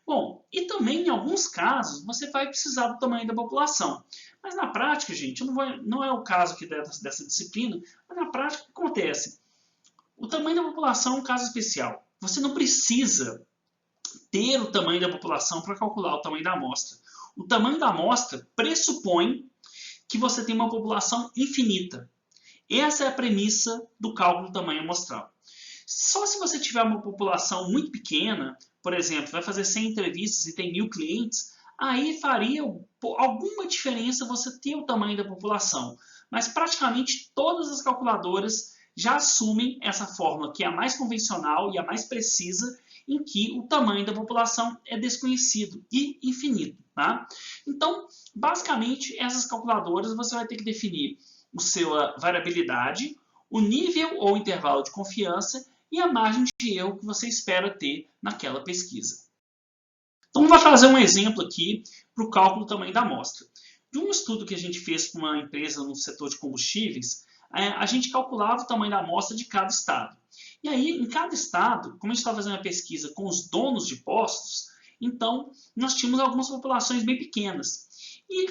A: Bom, e também em alguns casos você vai precisar do tamanho da população. Mas na prática, gente, não é o caso aqui dessa disciplina, mas na prática o que acontece? O tamanho da população é um caso especial. Você não precisa ter o tamanho da população para calcular o tamanho da amostra. O tamanho da amostra pressupõe que você tem uma população infinita. Essa é a premissa do cálculo do tamanho amostral. Só se você tiver uma população muito pequena, por exemplo, vai fazer 100 entrevistas e tem 1000 clientes, aí faria alguma diferença você ter o tamanho da população. Mas praticamente todas as calculadoras já assumem essa fórmula, que é a mais convencional e a mais precisa, em que o tamanho da população é desconhecido e infinito. Tá? Então, basicamente, essas calculadoras você vai ter que definir a sua variabilidade, o nível ou intervalo de confiança e a margem de erro que você espera ter naquela pesquisa. Então, vou fazer um exemplo aqui para o cálculo do tamanho da amostra. De um estudo que a gente fez para uma empresa no setor de combustíveis, a gente calculava o tamanho da amostra de cada estado. E aí, em cada estado, como a gente estava fazendo uma pesquisa com os donos de postos, então nós tínhamos algumas populações bem pequenas. E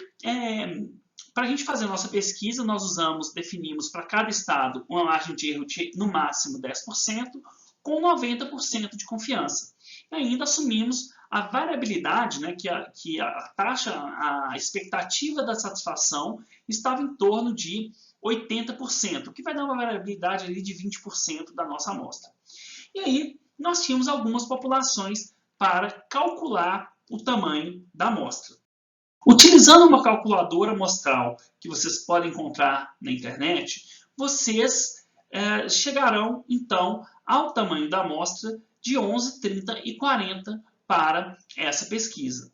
A: para a gente fazer a nossa pesquisa, nós definimos para cada estado uma margem de erro de no máximo 10%, com 90% de confiança. E ainda assumimos a variabilidade, né, que a taxa, a expectativa da satisfação estava em torno de 80%, o que vai dar uma variabilidade ali de 20% da nossa amostra. E aí, nós tínhamos algumas populações para calcular o tamanho da amostra. Utilizando uma calculadora amostral que vocês podem encontrar na internet, vocês chegarão, então, ao tamanho da amostra de 11, 30 e 40 para essa pesquisa.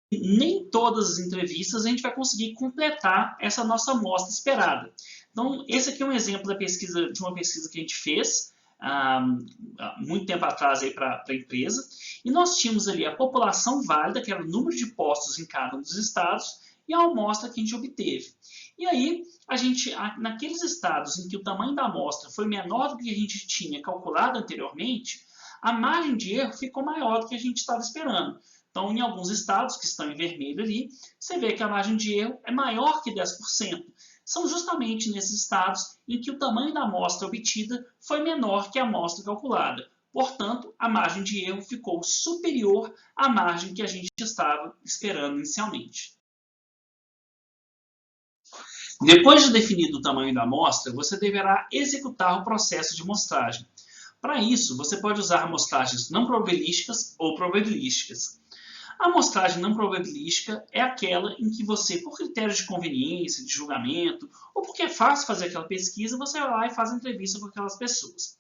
A: Nem todas as entrevistas a gente vai conseguir completar essa nossa amostra esperada. Então, esse aqui é um exemplo de uma pesquisa que a gente fez há muito tempo atrás para a empresa, e nós tínhamos ali a população válida, que era o número de postos em cada um dos estados, e a amostra que a gente obteve. E aí, naqueles estados em que o tamanho da amostra foi menor do que a gente tinha calculado anteriormente, a margem de erro ficou maior do que a gente estava esperando. Então, em alguns estados que estão em vermelho ali, você vê que a margem de erro é maior que 10%. São justamente nesses estados em que o tamanho da amostra obtida foi menor que a amostra calculada. Portanto, a margem de erro ficou superior à margem que a gente estava esperando inicialmente. Depois de definido o tamanho da amostra, você deverá executar o processo de amostragem. Para isso, você pode usar amostragens não probabilísticas ou probabilísticas. A amostragem não probabilística é aquela em que você, por critérios de conveniência, de julgamento, ou porque é fácil fazer aquela pesquisa, você vai lá e faz a entrevista com aquelas pessoas.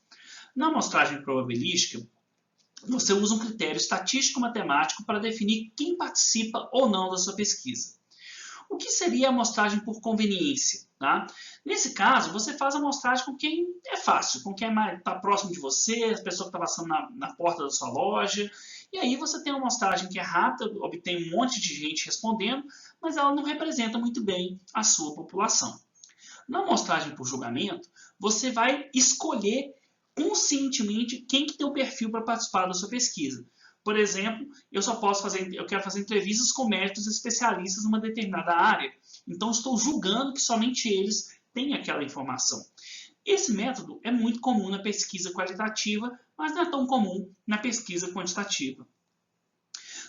A: Na amostragem probabilística, você usa um critério estatístico-matemático para definir quem participa ou não da sua pesquisa. O que seria a amostragem por conveniência? Tá? Nesse caso, você faz a amostragem com quem é fácil, com quem está próximo de você, a pessoa que está passando na porta da sua loja. E aí você tem uma amostragem que é rápida, obtém um monte de gente respondendo, mas ela não representa muito bem a sua população. Na amostragem por julgamento, você vai escolher conscientemente quem que tem o perfil para participar da sua pesquisa. Por exemplo, eu quero fazer entrevistas com médicos especialistas numa determinada área. Então, estou julgando que somente eles têm aquela informação. Esse método é muito comum na pesquisa qualitativa, mas não é tão comum na pesquisa quantitativa.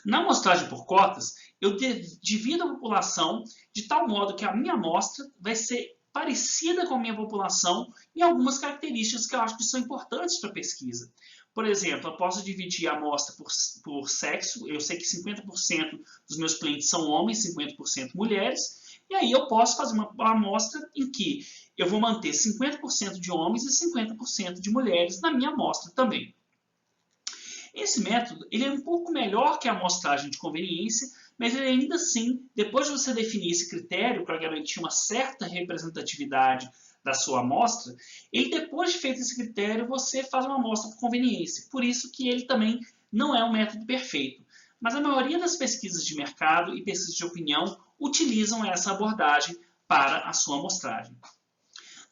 A: Na amostragem por cotas, eu divido a população de tal modo que a minha amostra vai ser parecida com a minha população em algumas características que eu acho que são importantes para a pesquisa. Por exemplo, eu posso dividir a amostra por sexo, eu sei que 50% dos meus clientes são homens, 50% mulheres, e aí eu posso fazer uma amostra em que eu vou manter 50% de homens e 50% de mulheres na minha amostra também. Esse método ele é um pouco melhor que a amostragem de conveniência, mas ele ainda assim, depois de você definir esse critério para garantir uma certa representatividade da sua amostra, ele depois de feito esse critério, você faz uma amostra por conveniência. Por isso que ele também não é um método perfeito. Mas a maioria das pesquisas de mercado e pesquisas de opinião utilizam essa abordagem para a sua amostragem.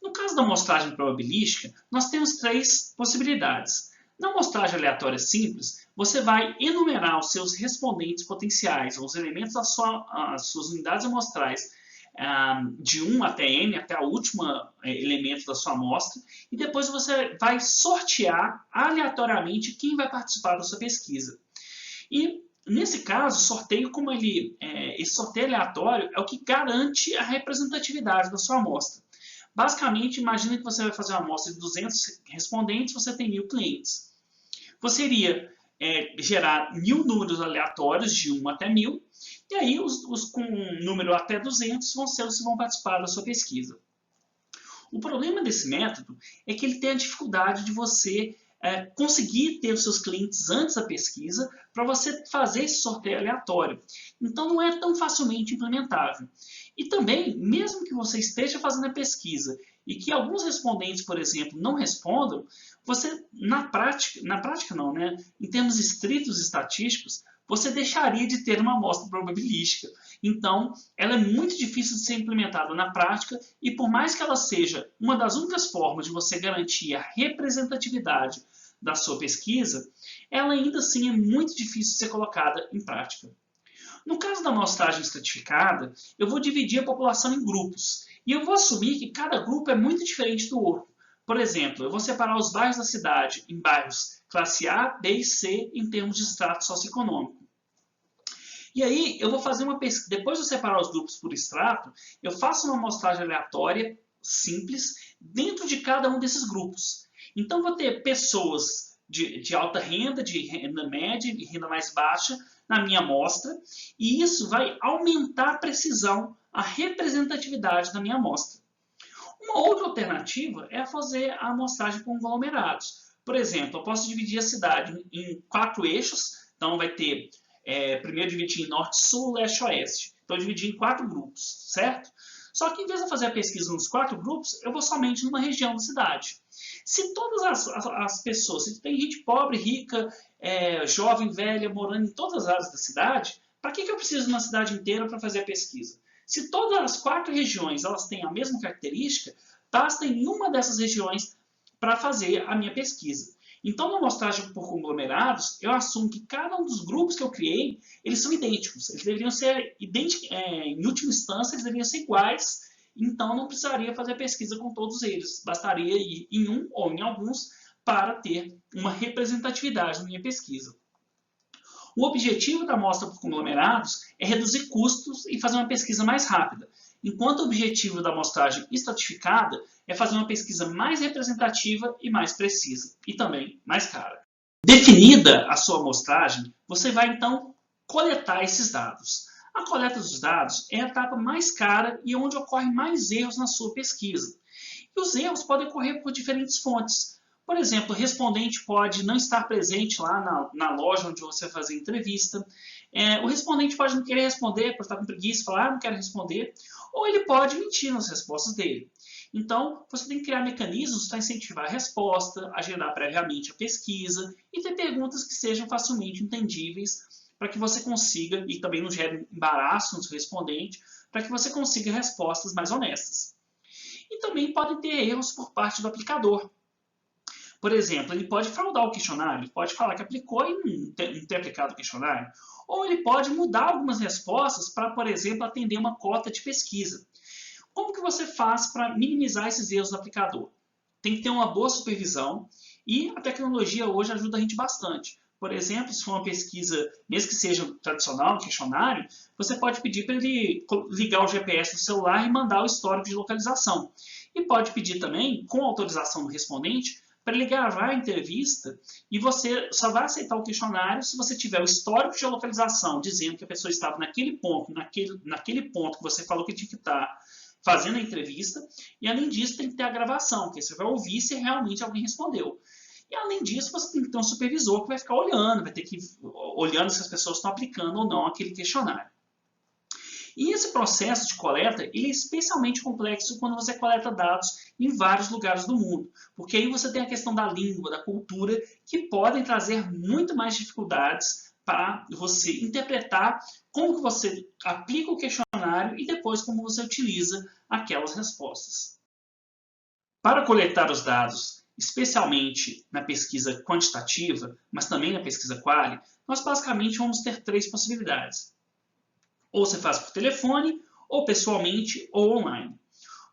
A: No caso da amostragem probabilística, nós temos três possibilidades. Na amostragem aleatória simples, você vai enumerar os seus respondentes potenciais, os elementos das suas unidades amostrais, de 1 até n, até o último elemento da sua amostra, e depois você vai sortear aleatoriamente quem vai participar da sua pesquisa. E nesse caso, sorteio como esse sorteio aleatório é o que garante a representatividade da sua amostra. Basicamente, imagina que você vai fazer uma amostra de 200 respondentes, você tem 1000 clientes. Você iria gerar 1000 números aleatórios de 1 até 1000, e aí os com um número até 200 vão ser os que vão participar da sua pesquisa. O problema desse método é que ele tem a dificuldade de você conseguir ter os seus clientes antes da pesquisa para você fazer esse sorteio aleatório. Então não é tão facilmente implementável. E também, mesmo que você esteja fazendo a pesquisa e que alguns respondentes, por exemplo, não respondam, você, na prática não, né? Em termos estritos estatísticos, você deixaria de ter uma amostra probabilística. Então, ela é muito difícil de ser implementada na prática e por mais que ela seja uma das únicas formas de você garantir a representatividade da sua pesquisa, ela ainda assim é muito difícil de ser colocada em prática. No caso da amostragem estratificada, eu vou dividir a população em grupos. E eu vou assumir que cada grupo é muito diferente do outro. Por exemplo, eu vou separar os bairros da cidade em bairros classe A, B e C em termos de extrato socioeconômico. E aí, eu vou fazer uma pesquisa. Depois de eu separar os grupos por extrato, eu faço uma amostragem aleatória, simples, dentro de cada um desses grupos. Então, vou ter pessoas de alta renda, de renda média e renda mais baixa na minha amostra, e isso vai aumentar a precisão, a representatividade da minha amostra. Uma outra alternativa é fazer a amostragem por conglomerados. Por exemplo, eu posso dividir a cidade em 4 eixos, então vai ter, primeiro dividir em norte-sul, leste-oeste. Então eu dividi em 4 grupos, certo? Só que em vez de eu fazer a pesquisa nos 4 grupos, eu vou somente numa região da cidade. Se todas as pessoas, se tem gente pobre, rica, jovem, velha, morando em todas as áreas da cidade, para que eu preciso de uma cidade inteira para fazer a pesquisa? Se todas as 4 regiões elas têm a mesma característica, basta em uma dessas regiões para fazer a minha pesquisa. Então, na amostragem por conglomerados, eu assumo que cada um dos grupos que eu criei, eles são idênticos. Eles deveriam ser idênticos, em última instância, eles deveriam ser iguais. Então, não precisaria fazer a pesquisa com todos eles. Bastaria ir em um ou em alguns para ter uma representatividade na minha pesquisa. O objetivo da amostra por conglomerados é reduzir custos e fazer uma pesquisa mais rápida, enquanto o objetivo da amostragem estratificada é fazer uma pesquisa mais representativa e mais precisa, e também mais cara. Definida a sua amostragem, você vai então coletar esses dados. A coleta dos dados é a etapa mais cara e onde ocorrem mais erros na sua pesquisa. E os erros podem ocorrer por diferentes fontes. Por exemplo, o respondente pode não estar presente lá na loja onde você vai fazer a entrevista. O respondente pode não querer responder, pode estar com preguiça, falar, não quero responder. Ou ele pode mentir nas respostas dele. Então, você tem que criar mecanismos para incentivar a resposta, agendar previamente a pesquisa e ter perguntas que sejam facilmente entendíveis para que você consiga, e também não gere embaraço no seu respondente, para que você consiga respostas mais honestas. E também podem ter erros por parte do aplicador. Por exemplo, ele pode fraudar o questionário, ele pode falar que aplicou e não ter aplicado o questionário. Ou ele pode mudar algumas respostas para, por exemplo, atender uma cota de pesquisa. Como que você faz para minimizar esses erros do aplicador? Tem que ter uma boa supervisão e a tecnologia hoje ajuda a gente bastante. Por exemplo, se for uma pesquisa, mesmo que seja tradicional, um questionário, você pode pedir para ele ligar o GPS no celular e mandar o histórico de localização. E pode pedir também, com autorização do respondente, para ele gravar a entrevista e você só vai aceitar o questionário se você tiver o histórico de geolocalização dizendo que a pessoa estava naquele ponto que você falou que tinha que estar fazendo a entrevista, e além disso tem que ter a gravação, que você vai ouvir se realmente alguém respondeu. E além disso, você tem que ter um supervisor que vai ficar olhando, vai ter que ir olhando se as pessoas estão aplicando ou não aquele questionário. E esse processo de coleta ele é especialmente complexo quando você coleta dados em vários lugares do mundo, porque aí você tem a questão da língua, da cultura, que podem trazer muito mais dificuldades para você interpretar como que você aplica o questionário e depois como você utiliza aquelas respostas. Para coletar os dados, especialmente na pesquisa quantitativa, mas também na pesquisa quali, nós basicamente vamos ter três possibilidades. Ou você faz por telefone, ou pessoalmente, ou online.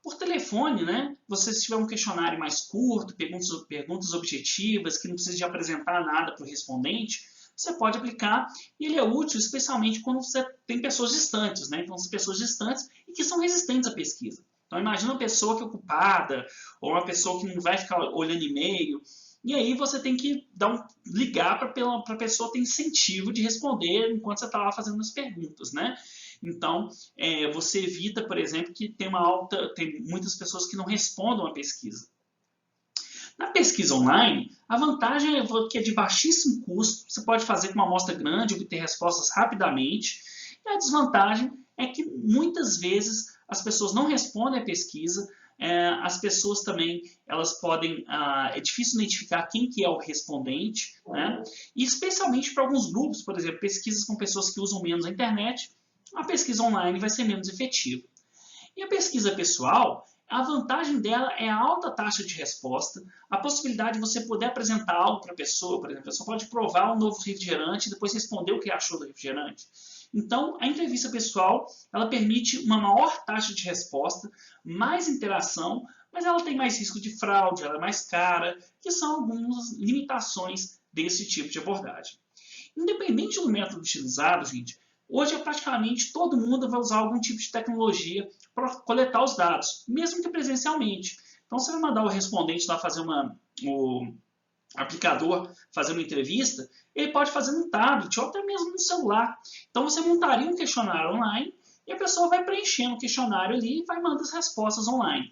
A: Por telefone, né, você se tiver um questionário mais curto, perguntas objetivas, que não precisa de apresentar nada para o respondente, você pode aplicar e ele é útil especialmente quando você tem pessoas distantes, né? Então, são pessoas distantes e que são resistentes à pesquisa. Então, imagina uma pessoa que é ocupada, ou uma pessoa que não vai ficar olhando e-mail, e aí você tem que ligar para a pessoa ter incentivo de responder enquanto você está lá fazendo as perguntas, né? Então, você evita, por exemplo, que tem muitas pessoas que não respondam a pesquisa. Na pesquisa online, a vantagem é que é de baixíssimo custo, você pode fazer com uma amostra grande, obter respostas rapidamente, e a desvantagem é que muitas vezes as pessoas não respondem a pesquisa, as pessoas também, elas podem, é difícil identificar quem que é o respondente, né? E especialmente para alguns grupos, por exemplo, pesquisas com pessoas que usam menos a internet, a pesquisa online vai ser menos efetiva. E a pesquisa pessoal, a vantagem dela é a alta taxa de resposta, a possibilidade de você poder apresentar algo para a pessoa, por exemplo, a pessoa pode provar um novo refrigerante e depois responder o que achou do refrigerante. Então, a entrevista pessoal, ela permite uma maior taxa de resposta, mais interação, mas ela tem mais risco de fraude, ela é mais cara, que são algumas limitações desse tipo de abordagem. Independente do método utilizado, gente, hoje praticamente todo mundo vai usar algum tipo de tecnologia para coletar os dados, mesmo que presencialmente. Então, você vai mandar o respondente lá fazer o aplicador fazer uma entrevista, ele pode fazer no tablet ou até mesmo no celular. Então, você montaria um questionário online e a pessoa vai preenchendo o questionário ali e vai mandando as respostas online.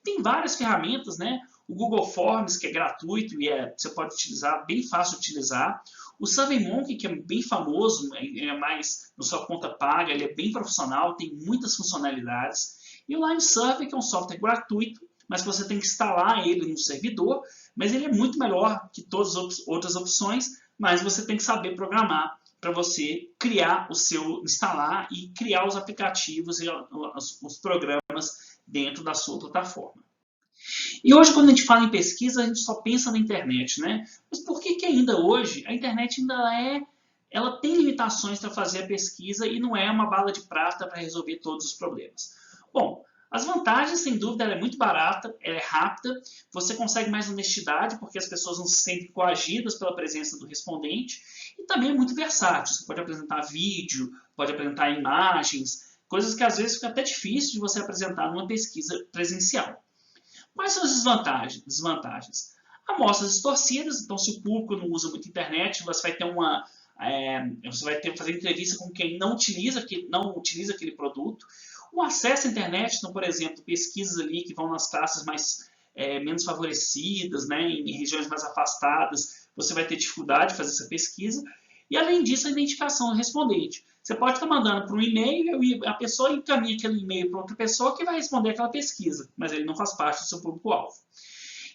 A: Tem várias ferramentas, né? O Google Forms, que é gratuito e você pode utilizar, bem fácil de utilizar. O SurveyMonkey, que é bem famoso, é mais na sua conta paga, ele é bem profissional, tem muitas funcionalidades. E o LiveSurvey, que é um software gratuito, mas você tem que instalar ele no servidor, mas ele é muito melhor que todas as outras opções, mas você tem que saber programar para você instalar e criar os aplicativos e os programas dentro da sua plataforma. E hoje, quando a gente fala em pesquisa, a gente só pensa na internet, né? Mas por que ainda hoje a internet ela tem limitações para fazer a pesquisa e não é uma bala de prata para resolver todos os problemas? Bom, as vantagens, sem dúvida, ela é muito barata, ela é rápida, você consegue mais honestidade, porque as pessoas não se sentem coagidas pela presença do respondente, e também é muito versátil, você pode apresentar vídeo, pode apresentar imagens, coisas que às vezes fica até difícil de você apresentar numa pesquisa presencial. Quais são as desvantagens? Amostras distorcidas, então se o público não usa muito internet, você vai ter fazer entrevista com quem não utiliza aquele produto. O acesso à internet, então, por exemplo, pesquisas ali que vão nas classes mais menos favorecidas, né, em regiões mais afastadas, você vai ter dificuldade de fazer essa pesquisa. E, além disso, a identificação do respondente. Você pode estar mandando para um e-mail e a pessoa encaminha aquele e-mail para outra pessoa que vai responder aquela pesquisa, mas ele não faz parte do seu público-alvo.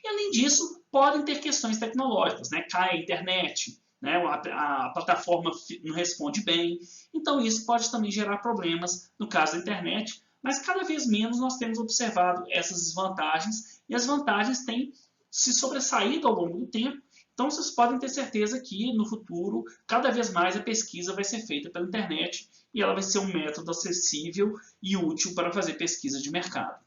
A: E, além disso, podem ter questões tecnológicas, né? Cai a internet, né? A plataforma não responde bem. Então, isso pode também gerar problemas no caso da internet, mas cada vez menos nós temos observado essas desvantagens, e as vantagens têm se sobressaído ao longo do tempo. Então, vocês podem ter certeza que, no futuro, cada vez mais a pesquisa vai ser feita pela internet e ela vai ser um método acessível e útil para fazer pesquisa de mercado.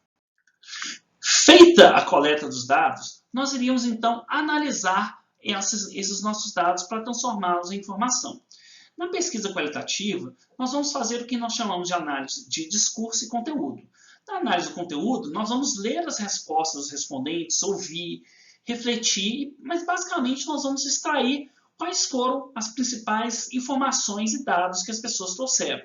A: Feita a coleta dos dados, nós iríamos, então, analisar esses nossos dados para transformá-los em informação. Na pesquisa qualitativa, nós vamos fazer o que nós chamamos de análise de discurso e conteúdo. Na análise do conteúdo, nós vamos ler as respostas dos respondentes, ouvir, refletir, mas basicamente nós vamos extrair quais foram as principais informações e dados que as pessoas trouxeram.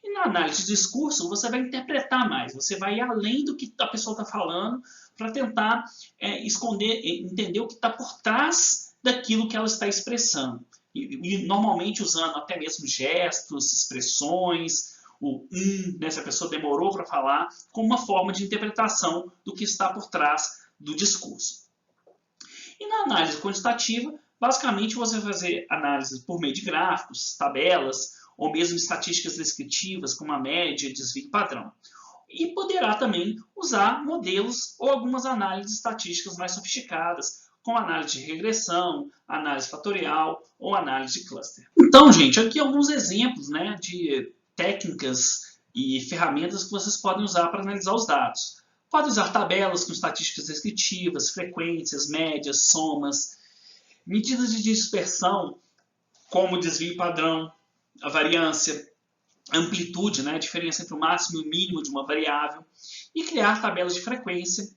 A: E na análise de discurso, você vai interpretar mais, você vai ir além do que a pessoa está falando para tentar entender o que está por trás daquilo que ela está expressando. E normalmente usando até mesmo gestos, expressões, né, se a pessoa demorou para falar, como uma forma de interpretação do que está por trás do discurso. E na análise quantitativa, basicamente você vai fazer análise por meio de gráficos, tabelas, ou mesmo estatísticas descritivas, como a média, desvio padrão. E poderá também usar modelos ou algumas análises estatísticas mais sofisticadas, como análise de regressão, análise fatorial ou análise de cluster. Então, gente, aqui alguns exemplos, né, de técnicas e ferramentas que vocês podem usar para analisar os dados. Pode usar tabelas com estatísticas descritivas, frequências, médias, somas, medidas de dispersão, como desvio padrão, a variância, a amplitude, né, a diferença entre o máximo e o mínimo de uma variável, e criar tabelas de frequência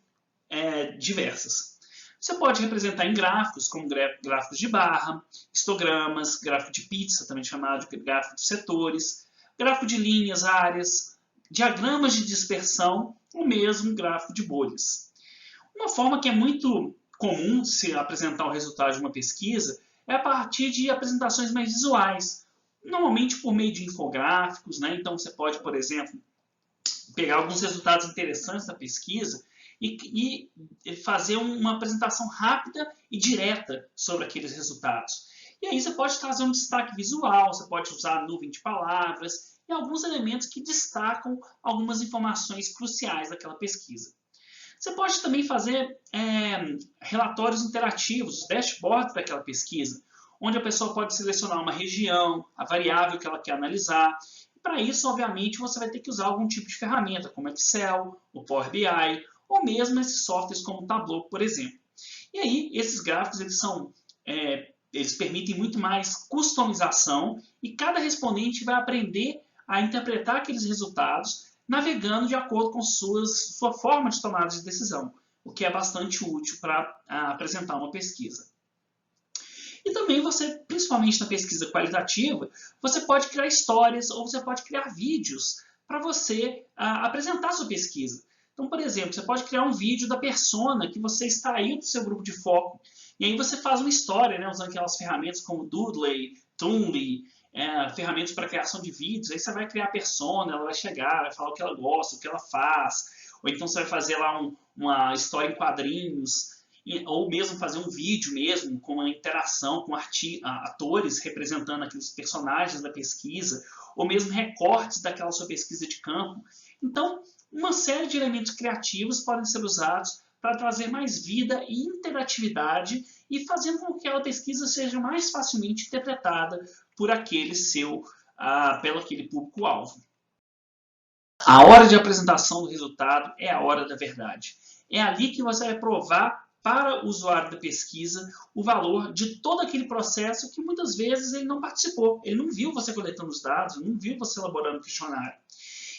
A: diversas. Você pode representar em gráficos, como gráficos de barra, histogramas, gráfico de pizza, também chamado de gráfico de setores, gráfico de linhas, áreas, diagramas de dispersão, ou mesmo gráfico de bolhas. Uma forma que é muito comum de se apresentar o resultado de uma pesquisa é a partir de apresentações mais visuais, normalmente por meio de infográficos, né? Então você pode, por exemplo, pegar alguns resultados interessantes da pesquisa e fazer uma apresentação rápida e direta sobre aqueles resultados. E aí você pode trazer um destaque visual, você pode usar a nuvem de palavras e alguns elementos que destacam algumas informações cruciais daquela pesquisa. Você pode também fazer relatórios interativos, os dashboards daquela pesquisa, onde a pessoa pode selecionar uma região, a variável que ela quer analisar. E para isso, obviamente, você vai ter que usar algum tipo de ferramenta, como Excel, o Power BI, ou mesmo esses softwares como o Tableau, por exemplo. E aí, esses gráficos eles permitem muito mais customização e cada respondente vai aprender a interpretar aqueles resultados navegando de acordo com sua forma de tomada de decisão, o que é bastante útil para apresentar uma pesquisa. E também você, principalmente na pesquisa qualitativa, você pode criar histórias ou você pode criar vídeos para você apresentar sua pesquisa. Então, por exemplo, você pode criar um vídeo da persona que você extraiu do seu grupo de foco. E aí você faz uma história, né, usando aquelas ferramentas como Doodly, Toonly, ferramentas para criação de vídeos. Aí você vai criar a persona, ela vai chegar, vai falar o que ela gosta, o que ela faz. Ou então você vai fazer lá uma história em quadrinhos, ou mesmo fazer um vídeo mesmo, com uma interação com atores representando aqueles personagens da pesquisa, ou mesmo recortes daquela sua pesquisa de campo. Então, uma série de elementos criativos podem ser usados para trazer mais vida e interatividade e fazendo com que aquela pesquisa seja mais facilmente interpretada por pelo aquele público-alvo. A hora de apresentação do resultado é a hora da verdade. É ali que você vai provar para o usuário da pesquisa o valor de todo aquele processo que muitas vezes ele não participou, ele não viu você coletando os dados, não viu você elaborando o questionário.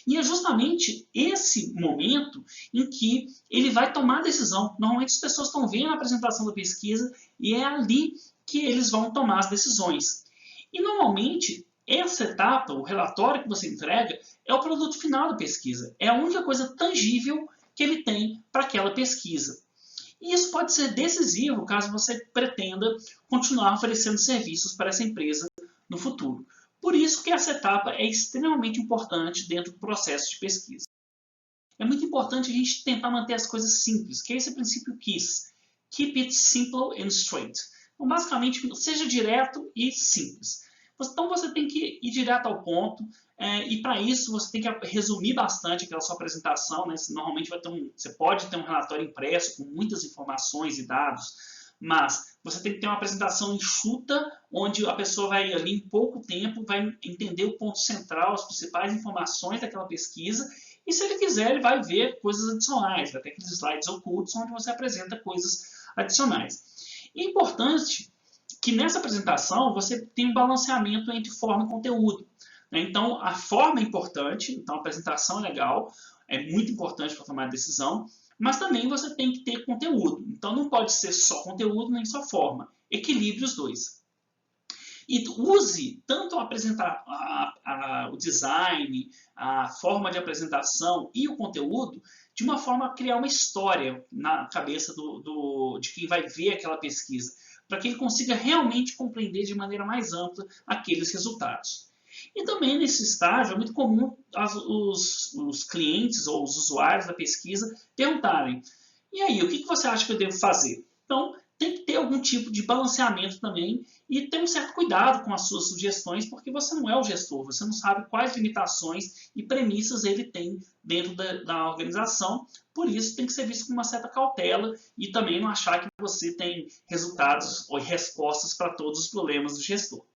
A: E é justamente esse momento em que ele vai tomar a decisão. Normalmente as pessoas estão vendo a apresentação da pesquisa e é ali que eles vão tomar as decisões. E normalmente essa etapa, o relatório que você entrega, é o produto final da pesquisa. É a única coisa tangível que ele tem para aquela pesquisa. E isso pode ser decisivo caso você pretenda continuar oferecendo serviços para essa empresa no futuro. Por isso que essa etapa é extremamente importante dentro do processo de pesquisa. É muito importante a gente tentar manter as coisas simples, que é esse princípio KISS. Keep it simple and straight. Então, basicamente, seja direto e simples. Então, você tem que ir direto ao ponto, e para isso você tem que resumir bastante aquela sua apresentação. Né? Normalmente você pode ter um relatório impresso com muitas informações e dados, mas você tem que ter uma apresentação enxuta, onde a pessoa vai ali em pouco tempo, vai entender o ponto central, as principais informações daquela pesquisa, e se ele quiser, ele vai ver coisas adicionais, vai ter aqueles slides ocultos onde você apresenta coisas adicionais. E é importante que nessa apresentação você tenha um balanceamento entre forma e conteúdo. Né? Então, a forma é importante, então a apresentação é legal, é muito importante para tomar a decisão, mas também você tem que ter conteúdo. Então, não pode ser só conteúdo nem só forma. Equilibre os dois. E use tanto o design, a forma de apresentação e o conteúdo de uma forma a criar uma história na cabeça de quem vai ver aquela pesquisa, para que ele consiga realmente compreender de maneira mais ampla aqueles resultados. E também nesse estágio é muito comum os clientes ou os usuários da pesquisa perguntarem: e aí, o que você acha que eu devo fazer? Então, tem que ter algum tipo de balanceamento também e ter um certo cuidado com as suas sugestões, porque você não é o gestor, você não sabe quais limitações e premissas ele tem dentro da organização, por isso tem que ser visto com uma certa cautela e também não achar que você tem resultados ou respostas para todos os problemas do gestor.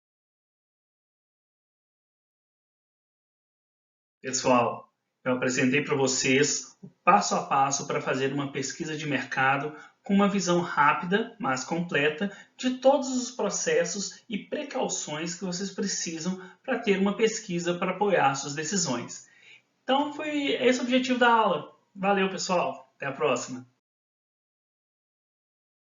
A: Pessoal, eu apresentei para vocês o passo a passo para fazer uma pesquisa de mercado com uma visão rápida, mas completa, de todos os processos e precauções que vocês precisam para ter uma pesquisa para apoiar suas decisões. Então, foi esse o objetivo da aula. Valeu, pessoal. Até a próxima.